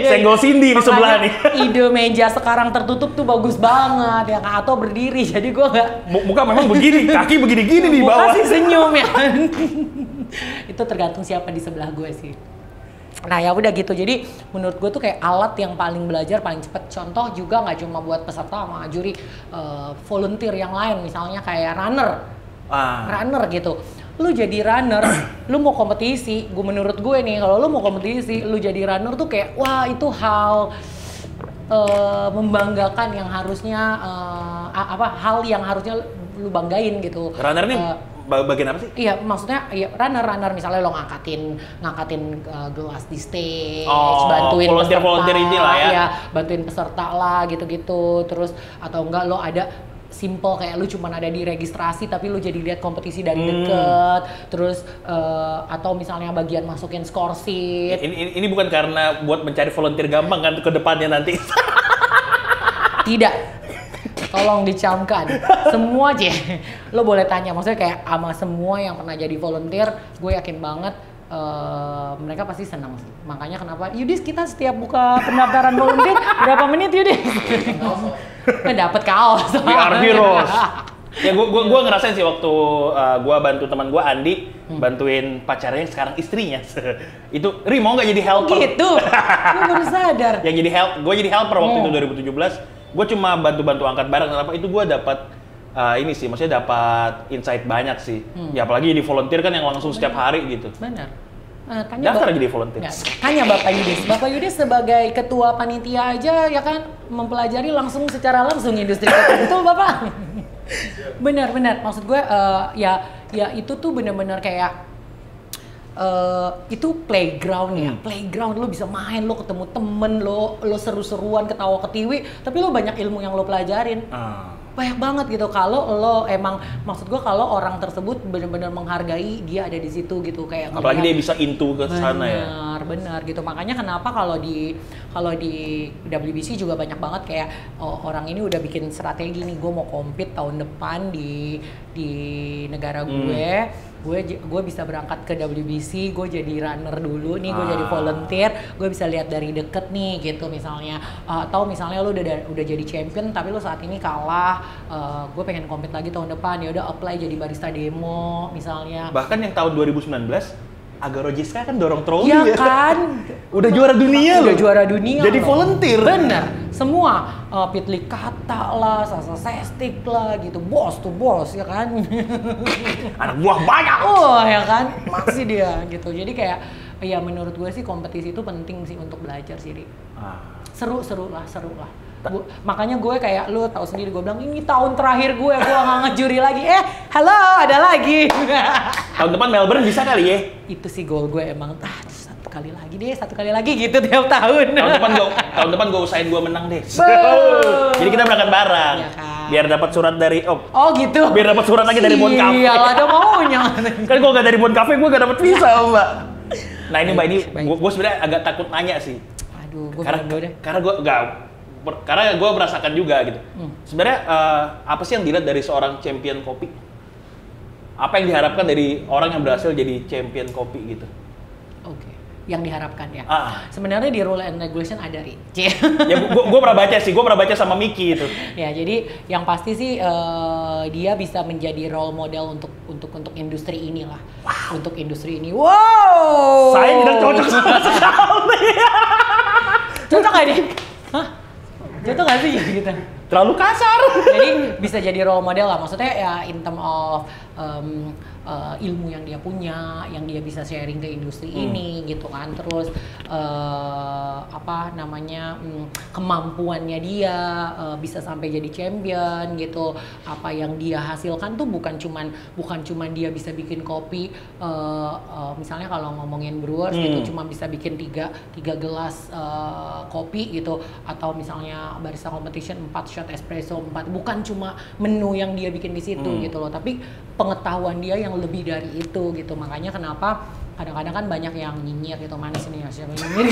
Senggol Cindy di sebelah nih. Ide meja sekarang tertutup tuh bagus banget ya kan, atau berdiri. Jadi gue nggak. Muka memang begini, kaki begini-gini di bawah. Muka sih senyum ya kan. Itu tergantung siapa di sebelah gue sih. Nah ya udah gitu, jadi menurut gue tuh kayak alat yang paling belajar paling cepet. Contoh juga nggak cuma buat peserta sama juri, volunteer yang lain misalnya kayak runner gitu. Lu jadi runner, lu mau kompetisi, menurut gue nih kalau lu mau kompetisi, lu jadi runner tuh kayak wah itu hal membanggakan yang harusnya hal yang harusnya lu banggain gitu. Runner ini Bagian apa sih? Iya, maksudnya ya runner misalnya lo ngangkatin gelas di stage, bantuin volunteer inilah ya. Iya, bantuin peserta lah gitu-gitu. Terus atau enggak lo ada simple kayak lu cuma ada di registrasi tapi lu jadi lihat kompetisi dari deket. Terus atau misalnya bagian masukin score sheet. Ini bukan karena buat mencari volunteer gampang kan ke depannya nanti. Tidak. Tolong dicamkan. Semua aja. Lo boleh tanya, maksudnya kayak sama semua yang pernah jadi volunteer, gue yakin banget mereka pasti senang sih. Makanya kenapa, Yudis kita setiap buka pendaftaran volunteer, berapa menit Yudis? Dapat kaos. We are heroes. Ya gue ngerasain sih waktu gue bantu teman gue Andi bantuin pacarnya yang sekarang istrinya. Itu Ri mau nggak jadi helper? Gitu. Gue baru sadar. Gue jadi helper waktu itu 2017. Gue cuma bantu-bantu angkat barang. Kenapa? Itu gue dapat ini sih, maksudnya dapat insight banyak sih. Ya apalagi di volunteer kan yang langsung setiap hari gitu. Benar. Daftar aja di volunteer. Tanya Bapak Yudis. Bapak Yudis sebagai ketua panitia aja ya kan mempelajari langsung secara langsung industri kopi. Betul Bapak? Benar. Maksud gue ya itu tuh benar-benar kayak itu playground ya, playground lo bisa main, lo ketemu temen, lo seru-seruan, ketawa ketiwi, tapi lo banyak ilmu yang lo pelajarin. Banyak banget gitu kalau lo emang, maksud gue kalau orang tersebut benar-benar menghargai dia ada di situ gitu kayak apalagi dia bisa into ke sana ya. Benar gitu. Makanya kenapa kalau di WBC juga banyak banget kayak orang ini udah bikin strategi nih, gue mau compete tahun depan di negara gue bisa berangkat ke WBC, gue jadi runner dulu nih, gue jadi volunteer, gue bisa lihat dari deket nih gitu misalnya. Atau misalnya lo udah jadi champion tapi lo saat ini kalah, gue pengen compete lagi tahun depan, ya udah apply jadi barista demo misalnya. Bahkan yang tahun 2019 Agaro Jiska kan dorong trolley ya ya kan. Udah juara dunia loh. Udah juara dunia. Jadi volunteer. Bener. Semua Pitli Kata lah, Sasa Sestik lah gitu. Bos ya kan. Anak buah banyak. Oh ya kan. Masih dia gitu. Jadi kayak ya menurut gue sih kompetisi itu penting sih untuk belajar sih, Ri. Seru lah. Makanya gue kayak lu tahu sendiri, gue bilang ini tahun terakhir gue nggak ngejuri lagi. Halo, ada lagi. Tahun depan Melbourne bisa kali ya? Itu sih goal gue emang. Satu kali lagi gitu tiap tahun. Tahun depan gue usahain gue menang deh. Jadi kita berangkat bareng. Ya kan? Biar dapat surat dari Oh gitu. Biar dapat surat lagi dari Bon Cafe. Iya, ada maunya. Kan gue gak dari Bon Cafe, gue gak dapat visa, Mbak. Nah ini Mbak, ini gue sebenarnya agak takut nanya sih. Aduh, gue karena gue merasakan juga gitu. Sebenarnya apa sih yang dilihat dari seorang champion kopi? Apa yang diharapkan dari orang yang berhasil jadi champion kopi gitu? Oke, yang diharapkan ya. Sebenarnya di rule and regulation ada, Ri. Ya gue pernah baca sih, gue pernah baca sama Miki itu. Ya jadi yang pasti sih dia bisa menjadi role model untuk industri inilah. Wow. Untuk industri ini. Wow. Saya tidak cocok sama sekali. Cocok nggak nih? Hah? Jatuh nggak sih gitu? Terlalu kasar. Jadi bisa jadi role model lah, maksudnya ya in term of ilmu yang dia punya, yang dia bisa sharing ke industri ini gitu kan. Terus kemampuannya dia bisa sampai jadi champion gitu. Apa yang dia hasilkan tuh bukan cuman dia bisa bikin kopi, misalnya kalau ngomongin brewers gitu cuma bisa bikin tiga gelas kopi gitu, atau misalnya barista competition 4 shot espresso 4, bukan cuma menu yang dia bikin di situ gitu loh, tapi pengetahuan dia yang lebih dari itu gitu. Makanya kenapa kadang-kadang kan banyak yang nyinyir gitu, mana sih nih siapa nyinyir?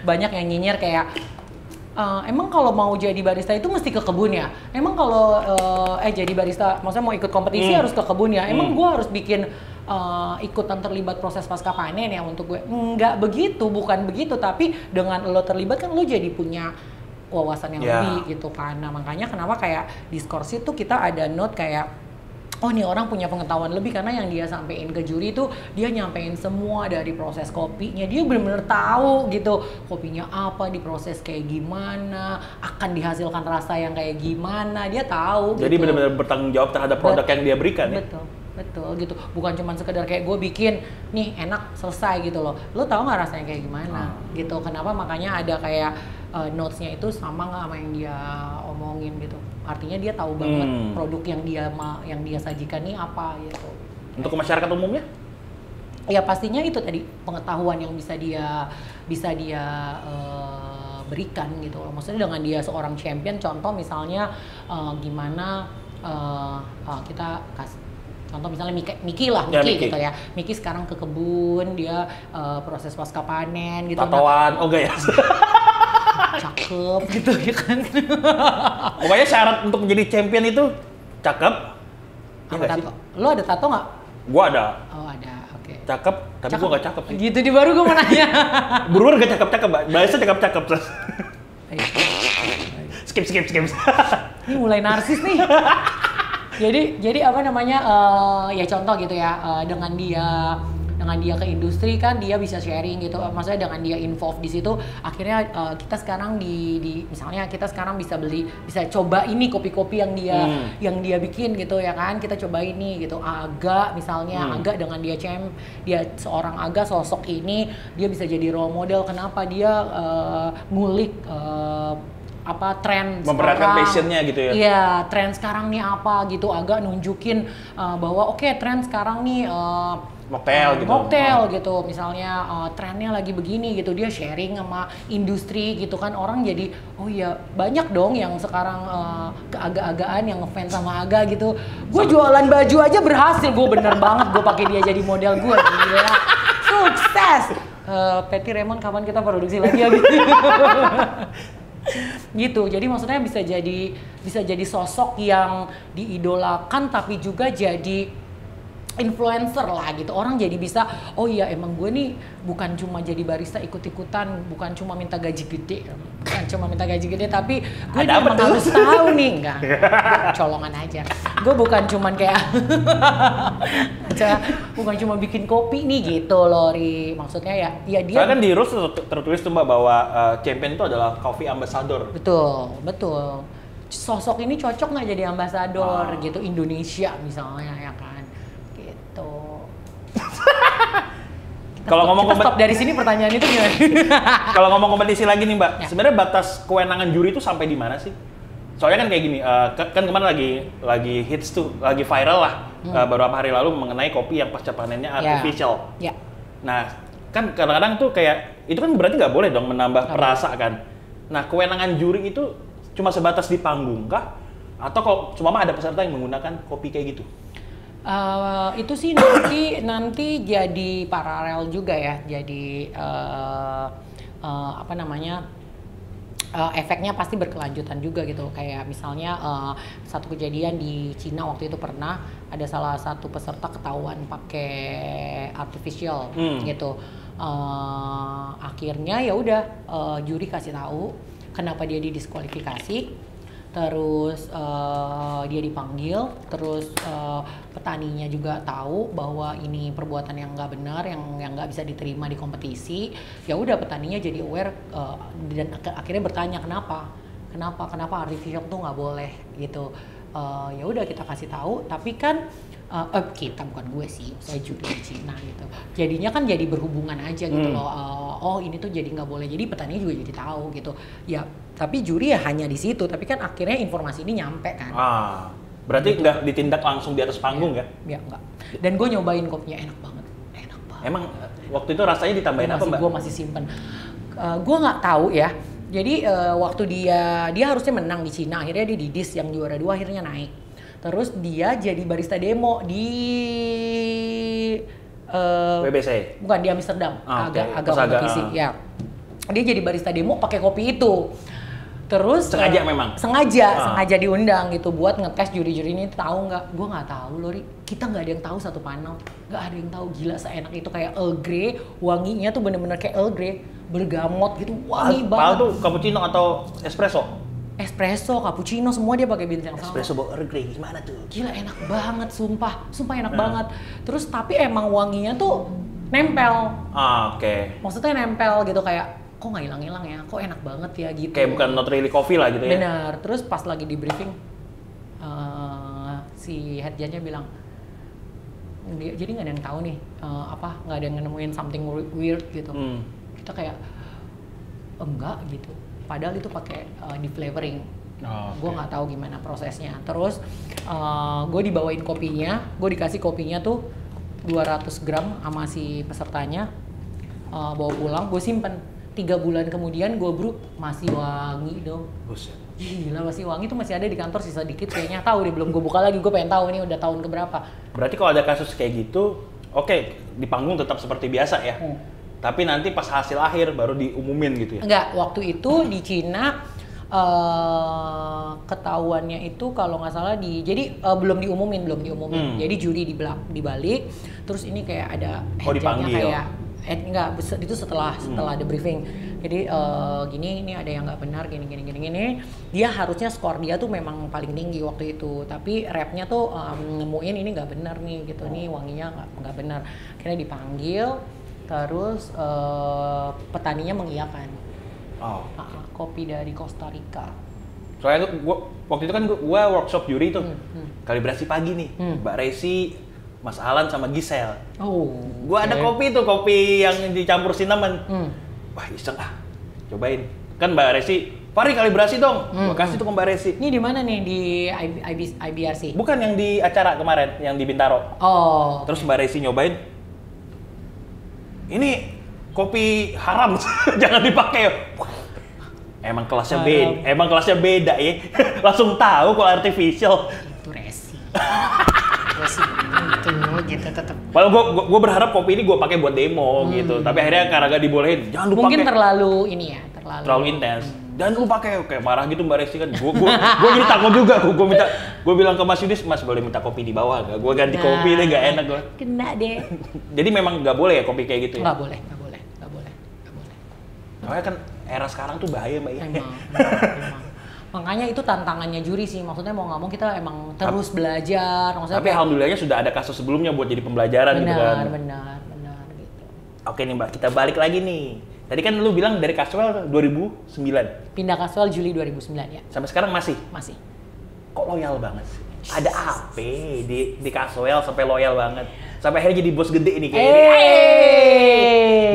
Banyak yang nyinyir kayak emang kalau mau jadi barista itu mesti ke kebun ya? Emang kalau jadi barista, maksudnya mau ikut kompetisi harus ke kebun ya? Emang gue harus bikin ikutan terlibat proses pasca panen ya untuk gue? Enggak begitu, bukan begitu. Tapi dengan lo terlibat kan lo jadi punya wawasan yang lebih gitu kan. Nah makanya kenapa kayak di Scoresheet tuh kita ada note kayak, oh nih orang punya pengetahuan lebih karena yang dia sampein ke juri itu dia nyampein semua dari proses kopinya. Dia benar-benar tahu gitu kopinya apa, diproses kayak gimana, akan dihasilkan rasa yang kayak gimana, dia tahu. Jadi gitu. benar-benar bertanggung jawab terhadap produk yang dia berikan. Betul. betul gitu. Bukan cuma sekedar kayak gue bikin nih enak selesai gitu loh. Lo tau nggak rasanya kayak gimana gitu. Kenapa makanya ada kayak notes-nya itu sama nggak sama yang dia omongin gitu. Artinya dia tahu banget produk yang dia sajikan nih apa gitu. Untuk ke masyarakat umumnya? Ya pastinya itu tadi pengetahuan yang bisa dia berikan gitu loh. Maksudnya dengan dia seorang champion, contoh misalnya gimana kita kasih contoh misalnya Miki gitu ya. Miki sekarang ke kebun, dia proses pasca panen gitu. Tatoan, oh enggak ya? Cakep gitu ya kan. Pokoknya syarat untuk menjadi champion itu cakep. Apa tato? Lo ada tato nggak? Gua ada. Oh ada, oke. Cakep, tapi gua nggak cakep sih. Gitu di baru gua mau nanya. Buruan gak cakep-cakep, Mbak. Bahasa cakep-cakep terus. Skip. Ini mulai narsis nih. Jadi apa namanya ya contoh gitu ya dengan dia ke industri kan dia bisa sharing gitu, maksudnya dengan dia involved di situ akhirnya kita sekarang misalnya kita sekarang bisa coba ini kopi-kopi yang dia bikin gitu ya kan, kita coba ini gitu. Aga misalnya Aga dengan dia seorang Aga sosok ini dia bisa jadi role model. Kenapa dia ngulik tren memperhatikan sekarang, passionnya gitu ya? Iya, tren sekarang nih apa gitu, agak nunjukin bahwa oke, tren sekarang nih mocktail gitu, misalnya trennya lagi begini gitu, dia sharing sama industri gitu kan, orang jadi oh iya banyak dong yang sekarang keagak-agaan yang ngefans sama Aga gitu. Gue jualan baju aja berhasil, gue bener banget gue pakai dia jadi model gue, gila, sukses. Patty Raymond kapan kita produksi lagi ya gitu. Gitu, jadi maksudnya bisa jadi sosok yang diidolakan tapi juga jadi influencer lah gitu. Orang jadi bisa, oh iya emang gue nih bukan cuma jadi barista ikut-ikutan, bukan cuma minta gaji gede, tapi gue emang harus tahu nih, enggak, colongan aja. Gue bukan cuman kayak bukan cuma bikin kopi nih gitu loh, Ri. Maksudnya ya dia. Soalnya kan di rules tertulis tuh Mbak bahwa champion itu adalah coffee ambassador. Betul. Sosok ini cocok nggak jadi ambasador gitu Indonesia misalnya ya kan. Kalau ngomong stop dari sini pertanyaan itu gimana? Kalau ngomong kompetisi lagi nih Mbak, sebenarnya batas kewenangan juri itu sampai di mana sih? Soalnya kan kayak gini, kan kemarin lagi hits tuh, lagi viral lah beberapa hari lalu mengenai kopi yang pasca panennya artificial. Ya. Nah, kan kadang-kadang tuh kayak itu kan berarti nggak boleh dong menambah perasa kan. Nah, kewenangan juri itu cuma sebatas di panggung kah? Atau kalau cuma ada peserta yang menggunakan kopi kayak gitu? Itu sih nanti jadi paralel juga ya, jadi efeknya pasti berkelanjutan juga gitu. Kayak misalnya satu kejadian di Cina waktu itu pernah ada salah satu peserta ketahuan pakai artificial gitu. Akhirnya ya udah juri kasih tahu kenapa dia didiskualifikasi. Terus dia dipanggil, terus petaninya juga tahu bahwa ini perbuatan yang nggak benar, yang nggak bisa diterima di kompetisi. Ya udah petaninya jadi aware dan akhirnya bertanya kenapa artificial tuh nggak boleh gitu. Ya udah kita kasih tahu, tapi kan kita bukan gue sih, saya juri di Cina gitu. Jadinya kan jadi berhubungan aja gitu loh. Oh ini tuh jadi nggak boleh, jadi petani juga jadi tahu gitu. Ya tapi juri ya hanya di situ, tapi kan akhirnya informasi ini nyampe kan. Berarti nggak ditindak langsung di atas panggung ya? Ya nggak. Dan gue nyobain kopinya enak banget. Emang waktu itu rasanya ditambahin apa Mbak? Gue masih simpen. Gue nggak tahu ya. Jadi waktu dia harusnya menang di Cina, akhirnya dia di DIS yang juara 2 akhirnya naik. Terus dia jadi barista demo di WBC? Bukan, di Amsterdam, agak kompetisi. Ya. Dia jadi barista demo pakai kopi itu. Terus sengaja memang? Sengaja diundang gitu buat ngetes juri-juri ini tahu nggak? Gue nggak tahu loh, Ri. Kita nggak ada yang tahu satu panel. Nggak ada yang tahu, gila seenak itu kayak Earl Grey, wanginya tuh bener-bener kayak Earl Grey, bergamot gitu, wangi banget. Tuh cappuccino atau espresso? Espresso, cappuccino, semua dia pakai bintang sama. Espresso bawa Earl Grey gimana tuh? Gila enak banget, sumpah enak banget. Terus tapi emang wanginya tuh nempel. Oke. Maksudnya nempel gitu kayak kok nggak hilang-hilang ya, kok enak banget ya gitu. Kayak bukan not really coffee lah gitu ya? Benar. Terus pas lagi di briefing, si head judge-nya bilang, jadi nggak ada yang tahu nih nggak ada yang nemuin something weird gitu. Kita kayak enggak gitu. Padahal itu pakai di flavoring. Gue nggak tahu gimana prosesnya. Terus gue dibawain kopinya, gue dikasih kopinya tuh 200 gram sama si pesertanya, bawa pulang, gue simpen. 3 bulan kemudian gue brew, masih wangi dong. Buset. Gila, masih wangi tuh, masih ada di kantor sisa dikit kayaknya. Tahu deh, belum gue buka lagi, gue pengen tahu ini udah tahun keberapa. Berarti kalau ada kasus kayak gitu, oke, di panggung tetap seperti biasa ya. Tapi nanti pas hasil akhir baru diumumin gitu ya? Enggak, waktu itu di Cina ketahuannya itu kalau nggak salah belum diumumin. Jadi juri dibalik, terus ini kayak ada dipanggil. kayak enggak, itu setelah ada briefing. Jadi ini ada yang nggak benar, gini. Dia harusnya skor dia tuh memang paling tinggi waktu itu, tapi rapnya tuh nemuin ini nggak benar nih gitu, nih wanginya nggak benar. Akhirnya dipanggil, terus petaninya mengiyakan. Kopi dari Costa Rica. Soalnya waktu itu kan gue workshop juri tuh, kalibrasi pagi nih, Mbak Resi, Mas Alan sama Gisel. Gue ada kopi yang dicampur cinnamon. Wah iseng cobain. Kan Mbak Resi, Fari kalibrasi dong. Gue kasih tuh ke Mbak Resi. Ini di mana nih, di IBRC? Bukan, yang di acara kemarin, yang di Bintaro. Terus Mbak Resi nyobain. Ini kopi haram, jangan dipakai. Emang kelasnya beda ya. Langsung tahu kalau artificial. Itu Resi. Gitu tetap. Kalau gue berharap kopi ini gue pakai buat demo gitu, tapi akhirnya karena gak dibolehin, jangan lu pakai. Mungkin terlalu intens. Jangan lu pakai, kayak marah gitu Mbak Resi kan. Gue jadi takut juga. Gue bilang ke Mas Yudis, Mas boleh minta kopi di bawah gak? Gue ganti kopi deh, gak enak gue. Kena deh. Jadi memang gak boleh ya kopi kayak gitu ya? Nggak boleh. Soalnya kan era sekarang tuh bahaya Mbak ya. Emang. Makanya itu tantangannya juri sih, maksudnya mau nggak mau kita emang terus belajar. Tapi alhamdulillahnya sudah ada kasus sebelumnya buat jadi pembelajaran gitu kan. Benar gitu. Oke nih Mbak, kita balik lagi nih. Tadi kan lu bilang dari Casual 2009. Pindah Casual Juli 2009 ya. Sampai sekarang masih? Masih. Kok loyal banget sih? Ada apa di Casual sampai loyal banget? Sampai akhirnya jadi bos gede nih kayak ini.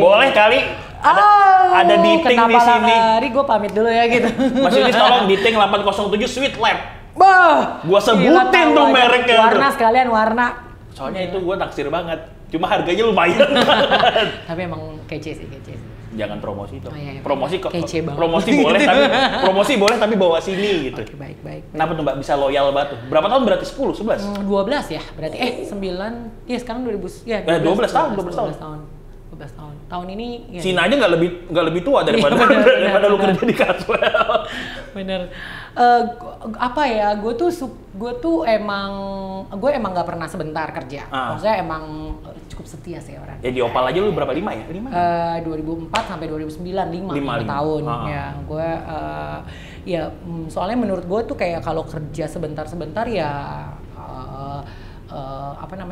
Boleh kali? Ada Diting di sini. Kenapa gue pamit dulu ya gitu. Mas Yudis tolong Diting 807 Sweet Lab. Bah, gua sebutin tuh mereknya. Warna sekalian warna. Soalnya itu gua naksir banget. Cuma harganya lumayan. Tapi emang kece sih. Jangan promosi dong. Iya. Promosi kok. Kece banget. Promosi boleh tapi bawa sini gitu. Oke, baik. Kenapa tuh Mbak bisa loyal banget tuh? Berapa tahun berarti? 10, 11? 12 ya. Berarti 9. Iya, sekarang 2000 ya. 12 tahun. 12 tahun. Tahun ini ya. Sina aja nggak lebih tua daripada lu kerja di Casual. Bener. Apa ya? Gue tuh emang nggak pernah sebentar kerja. Maksudnya emang cukup setia sih orang. Ya di Opal aja lu berapa, 5 ya? 2004 sampai 2009 5 tahun. Ya, gue soalnya menurut gue tuh kayak kalau kerja sebentar ya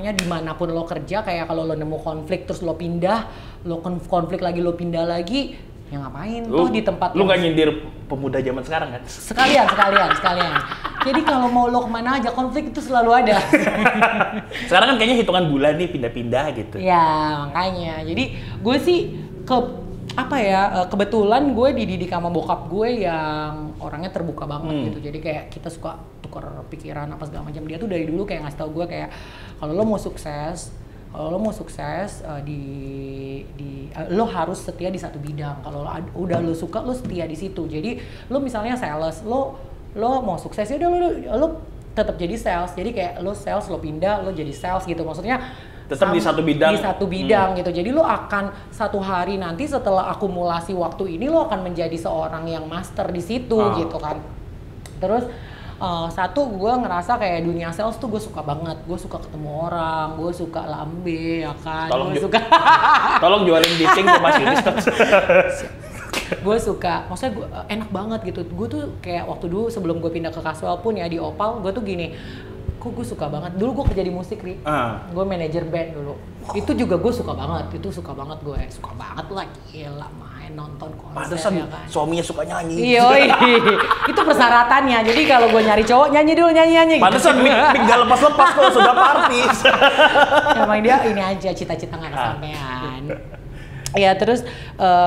dimanapun lo kerja, kayak kalau lo nemu konflik terus lo pindah, lo konflik lagi lo pindah lagi, ya ngapain tuh di tempat lu nggak nyindir pemuda zaman sekarang kan? Sekalian. Jadi kalau mau lo kemana aja konflik itu selalu ada. Sekarang kan kayaknya hitungan bulan nih pindah-pindah gitu. Ya makanya, jadi gue sih kebetulan gue dididik sama bokap gue yang orangnya terbuka banget gitu. Jadi kayak kita suka tukar pikiran apa segala macam. Dia tuh dari dulu kayak ngasih tau gue kayak kalau lo mau sukses lo harus setia di satu bidang. Kalau udah lo suka, lo setia di situ. Jadi lo misalnya sales, lo mau sukses ya udah lo tetap jadi sales. Jadi kayak lo sales, lo pindah, lo jadi sales gitu. Maksudnya tetap di satu bidang. Gitu. Jadi lo akan satu hari nanti setelah akumulasi waktu ini lo akan menjadi seorang yang master di situ gitu kan. Terus gue ngerasa kayak dunia sales tuh gue suka banget. Gue suka ketemu orang, gue suka lambe ya kan. Tolong jualin Diting ke Mas Yudis. Gue suka, maksudnya gue enak banget gitu. Gue tuh kayak waktu dulu sebelum gue pindah ke Casual pun ya di Opal, gue tuh gini. kok gue suka banget. Dulu gue kerja di musik, Ri. Gue manajer band dulu. Itu juga gue suka banget. Itu suka banget gue. Suka banget lah, gila main nonton konser. Pantesan ya kan. suaminya suka nyanyi. Iya, itu persyaratannya. Jadi kalau gue nyari cowok nyanyi dulu nyanyi. Pantesan gitu. mik gak lepas-lepas kok sudah party. Emang dia ini aja cita-cita nggak kesampean. Ya terus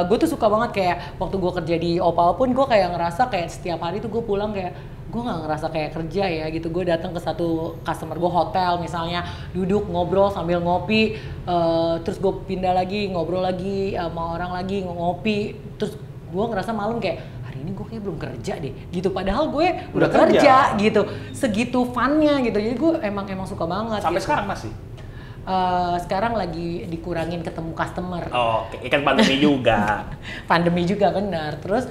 gue tuh suka banget kayak waktu gue kerja di Opal pun gue kayak ngerasa kayak setiap hari tuh gue pulang kayak gue nggak ngerasa kayak kerja ya gitu. Gue datang ke satu customer gue hotel misalnya, duduk ngobrol sambil ngopi, terus gue pindah lagi ngobrol lagi sama orang lagi ngopi, terus gue ngerasa malam kayak hari ini gue kayak belum kerja deh gitu, padahal gue udah kerja gitu, segitu funnya gitu. Jadi gue emang suka banget. Sampai gitu. sekarang masih? Sekarang lagi dikurangin ketemu customer. Oh, kan pandemi juga. Pandemi juga benar. Terus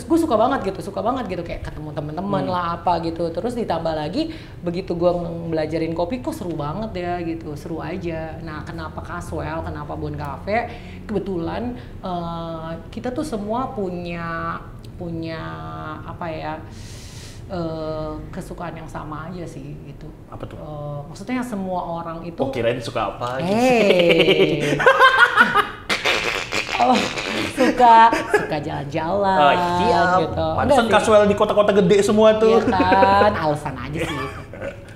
gue suka banget gitu kayak ketemu temen-temen lah apa gitu. Terus ditambah lagi begitu gue belajarin kopi kok seru banget ya gitu, seru aja. Nah kenapa Casual, kenapa Bon Cafe? Kebetulan kita tuh semua punya apa ya? Kesukaan yang sama aja sih gitu. Apa tuh? Maksudnya semua orang itu. Oh, kirain suka apa? Suka jalan-jalan. Oh, siap. Gitu. Pantesan Casual di kota-kota gede semua tuh. Iya kan, alasan aja sih.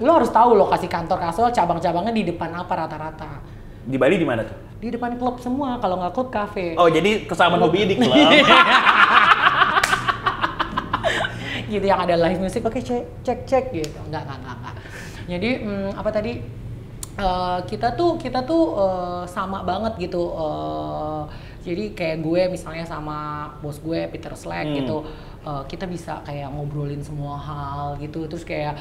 Lo harus tahu lokasi kantor Casual, cabang-cabangnya di depan apa rata-rata. Di Bali di mana tuh? Di depan klub semua, kalau nggak klub kafe. Oh, jadi kesamaan hobinya di klub. Gitu yang ada live music, oke cek gitu. Enggak. Jadi apa tadi kita tuh sama banget gitu. Jadi kayak gue misalnya sama bos gue Peter Slack gitu, kita bisa kayak ngobrolin semua hal gitu. Terus kayak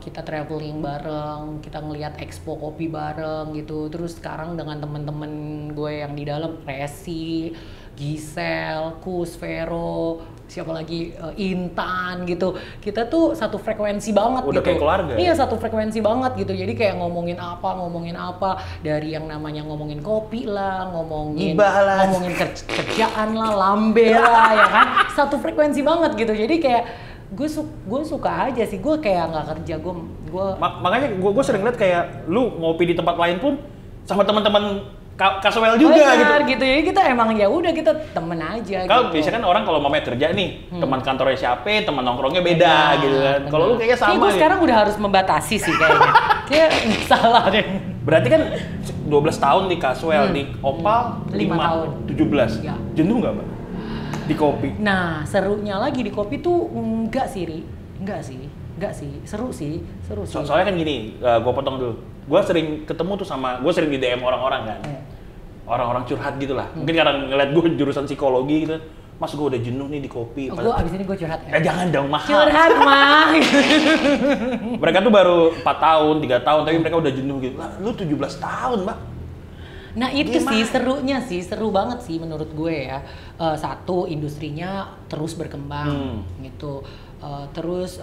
kita traveling bareng, kita ngelihat expo kopi bareng gitu. Terus sekarang dengan temen-temen gue yang di dalam, Resi, Gisel, Kus, Vero, siapa lagi, Intan gitu. Kita tuh satu frekuensi banget. Udah gitu. Kayak keluarga. Iya, satu frekuensi banget gitu. Jadi kayak ngomongin apa dari yang namanya ngomongin kopi lah, ngomongin kerjaan lah, lambe lah ya kan. Satu frekuensi banget gitu. Jadi kayak gue suka aja sih. Gue kayak nggak kerja, makanya gue sering lihat kayak lu ngopi di tempat lain pun sama teman-teman Casual juga gitu. Jadi kita emang ya udah kita temen aja. Kalau gitu. biasanya kan orang kalau mau kerja nih, teman kantornya siapa, teman nongkrongnya beda gitu kan. Kalau lu kayaknya sama. Gue sekarang udah harus membatasi sih kayaknya. Kayak salah deh. Berarti kan 12 tahun di Casual, di Opal 5 tahun. 17. Ya. Jenuh nggak, Mbak? Di kopi. Nah, serunya lagi di kopi tuh enggak sih. Seru sih. Soalnya kan gini, gue potong dulu. Gue sering ketemu tuh gue sering di DM orang-orang kan. Orang-orang curhat gitu lah. Mungkin karena ngeliat gue jurusan psikologi gitu. Mas, gue udah jenuh nih di kopi. Gue abis ini gue curhat ya? Jangan dong, mahal. Curhat mah. Mereka tuh baru 4 tahun, 3 tahun, tapi mereka udah jenuh gitu. Lah, lu 17 tahun, Mbak. Nah itu gimana? Seru banget sih menurut gue ya. Satu, industrinya terus berkembang gitu. Terus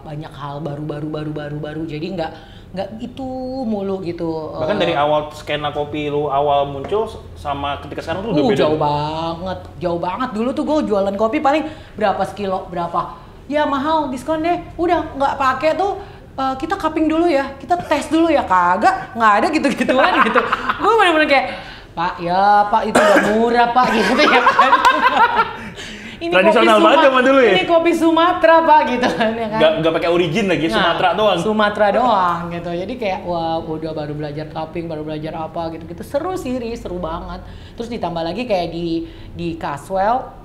banyak hal baru. Jadi nggak itu mulu gitu. Bahkan dari awal skena kopi lu awal muncul sama ketika sekarang tuh udah beda. Jauh banget. Dulu tuh gue jualan kopi paling berapa sekilo, berapa. Ya mahal, diskon deh. Udah nggak pakai tuh. Kita cupping dulu ya, kita tes dulu ya, kagak, nggak ada gitu-gituan gitu. Gue bener-bener kayak, Pak itu udah murah Pak gitu ya kan. Ini tradisional banget zaman dulu ya? Ini kopi Sumatera Pak gitu kan ya kan. Nggak pakai origin lagi, Sumatera doang. Sumatera doang gitu. Jadi kayak wah udah baru belajar cupping, baru belajar apa gitu-gitu. Seru sih, seru banget. Terus ditambah lagi kayak di Casual.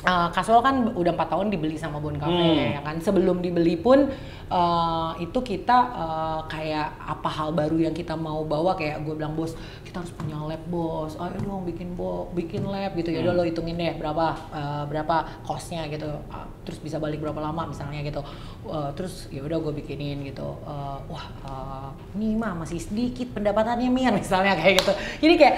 Casual kan udah 4 tahun dibeli sama Bon Cafe ya kan. Sebelum dibeli pun itu kita kayak apa hal baru yang kita mau bawa, kayak gue bilang, bos kita harus punya lab bos, ayo dong bikin lab gitu. Ya udah lo hitungin deh berapa costnya gitu, terus bisa balik berapa lama misalnya gitu. Terus ya udah gue bikinin gitu. Ini mah masih sedikit pendapatannya Mian misalnya kayak gitu. Jadi kayak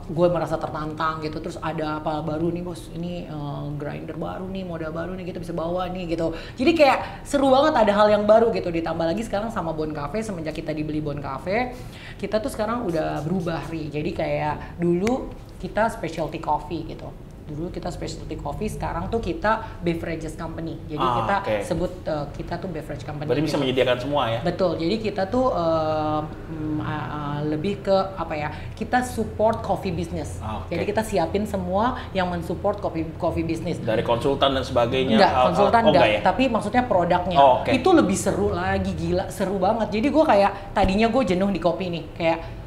gue merasa tertantang gitu. Terus ada apa baru nih bos, ini grinder baru nih, modal baru nih, kita bisa bawa nih gitu. Jadi kayak seru banget, ada hal yang baru gitu. Ditambah lagi sekarang sama Bon Cafe, semenjak kita dibeli Bon Cafe, kita tuh sekarang udah berubah Ri. Jadi kayak dulu kita specialty coffee gitu. Dulu kita specialty coffee, sekarang tuh kita beverages company. Jadi kita sebut kita tuh beverage company. Berarti bisa menyediakan semua ya? Betul. Jadi kita tuh lebih ke apa ya? Kita support coffee business. Jadi kita siapin semua yang mensupport coffee business. Dari konsultan dan sebagainya. Enggak, konsultan enggak, ya? tapi maksudnya produknya. Itu lebih seru lagi, gila, seru banget. Jadi gue kayak tadinya gue jenuh di kopi nih, kayak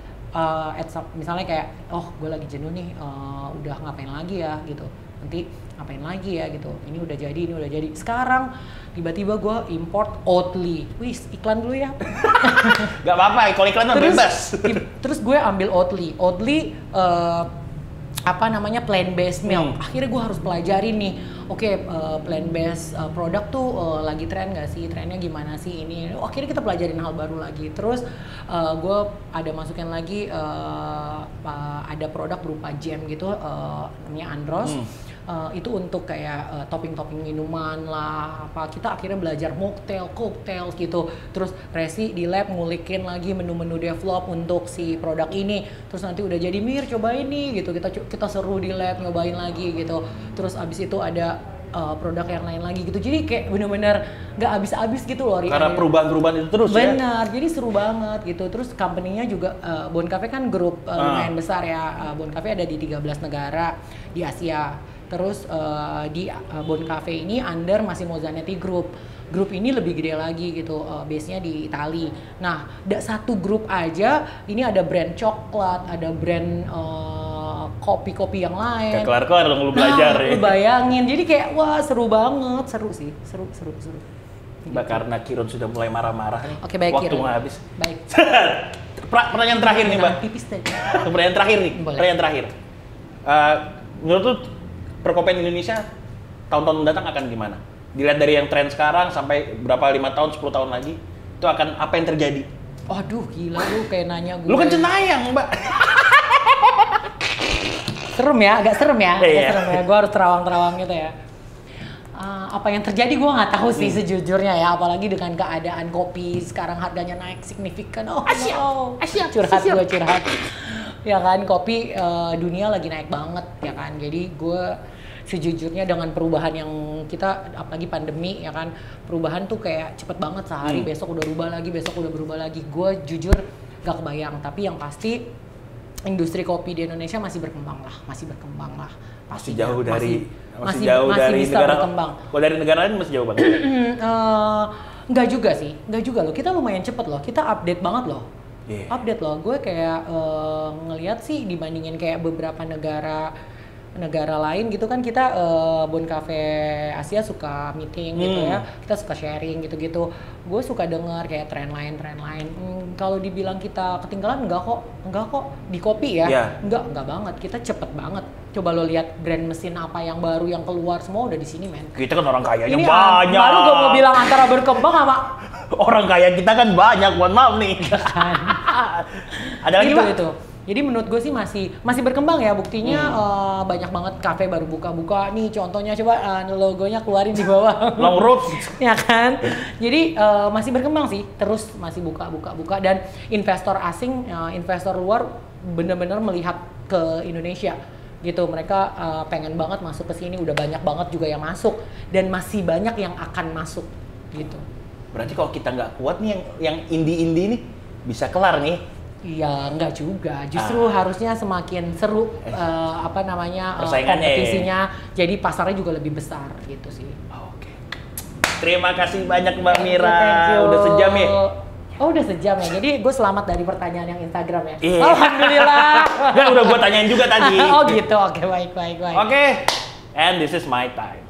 misalnya kayak gue lagi jenuh nih, udah ngapain lagi ya gitu, nanti ngapain lagi ya gitu, ini udah jadi. Sekarang tiba-tiba gue import Oatly, iklan dulu ya. Gak apa-apa, kalau iklan bebas. Terus gue ambil Oatly plant-based milk. Akhirnya gue harus pelajarin nih, plant-based produk tuh lagi tren nggak sih, trennya gimana sih ini. Akhirnya kita pelajarin hal baru lagi. Terus gue ada masukin lagi ada produk berupa jam gitu, namanya Andros. Itu untuk kayak topping-topping minuman lah, kita akhirnya belajar mocktail, cocktail gitu. Terus Resi di lab ngulikin lagi menu-menu develop untuk si produk ini. Terus nanti udah jadi, Mir cobain nih gitu, kita seru di lab nyobain lagi gitu. Terus abis itu ada produk yang lain lagi gitu. Jadi kayak bener-bener nggak habis-habis gitu loh. Karena perubahan-perubahan itu terus ya? Benar, jadi seru banget gitu. Terus company-nya juga, Bon Cafe kan grup lumayan besar ya. Bon Cafe ada di 13 negara di Asia. Terus di Bon Cafe ini under Massimo Zanetti Group. Grup ini lebih gede lagi gitu, base-nya di Itali. Nah, satu grup aja, ini ada brand coklat, ada brand kopi-kopi yang lain. Gak kelar-kelar dong lu belajar ya. Lu bayangin, jadi kayak wah seru banget, seru sih, seru. Mbak, karena Kirun sudah mulai marah-marah nih. Oke, baik, waktu Kirun. mau habis. Baik. Pertanyaan terakhir nih, Mbak. Pipis tadi. Pertanyaan terakhir nih. Boleh. Pertanyaan terakhir. Menurut lu perkopian Indonesia tahun-tahun mendatang akan gimana? Dilihat dari yang tren sekarang sampai berapa 5 tahun, 10 tahun lagi, itu akan apa yang terjadi? Waduh, gila lu kayak nanya gue. Lu kan cenayang, Mbak. Serem ya, agak serem ya. Iya. Serem ya. Gue harus terawang-terawang gitu ya. Apa yang terjadi gue nggak tahu sih sejujurnya ya, apalagi dengan keadaan kopi sekarang harganya naik signifikan. Asyik curhat. Ya kan, kopi dunia lagi naik banget ya kan. Jadi gue sejujurnya dengan perubahan yang kita, apalagi pandemi ya kan, perubahan tuh kayak cepet banget, sehari besok udah berubah lagi. Gue jujur gak kebayang, tapi yang pasti industri kopi di Indonesia masih berkembang lah. Masih jauh dari bisa negara berkembang. Kalau dari negara lain masih jauh banget. Enggak juga loh. Kita lumayan cepet loh. Kita update banget loh. Update loh. Gue kayak ngelihat sih dibandingin kayak beberapa negara lain gitu kan, kita Bon Cafe Asia suka meeting gitu ya, kita suka sharing gitu-gitu. Gue suka denger kayak tren lain. Kalau dibilang kita ketinggalan enggak kok di kopi ya. Enggak banget, kita cepet banget. Coba lo lihat brand mesin apa yang baru yang keluar, semua udah di sini men. Kita kan orang kayanya ini banyak. Baru gue mau bilang antara berkembang sama orang kaya kita kan banyak, mohon maaf nih. Ada lagi Pak? Itu. Jadi menurut gue sih masih berkembang ya, buktinya banyak banget kafe baru buka-buka nih, contohnya coba logonya keluarin di bawah. Long Road. Ya kan? Jadi masih berkembang sih, terus masih buka dan investor asing, investor luar benar-benar melihat ke Indonesia gitu. Mereka pengen banget masuk ke sini, udah banyak banget juga yang masuk dan masih banyak yang akan masuk gitu. Berarti kalau kita nggak kuat nih yang indie-indie nih bisa kelar nih. Iya, enggak juga. Justru harusnya semakin seru kompetisinya. Jadi pasarnya juga lebih besar gitu sih. Oke. Terima kasih banyak Mbak Mira. Udah sejam ya? Oh, udah sejam ya. Jadi gue selamat dari pertanyaan yang Instagram ya. Iya. Alhamdulillah. Udah gue tanyain juga tadi. Oh gitu. Oke, baik. Oke. And this is my time.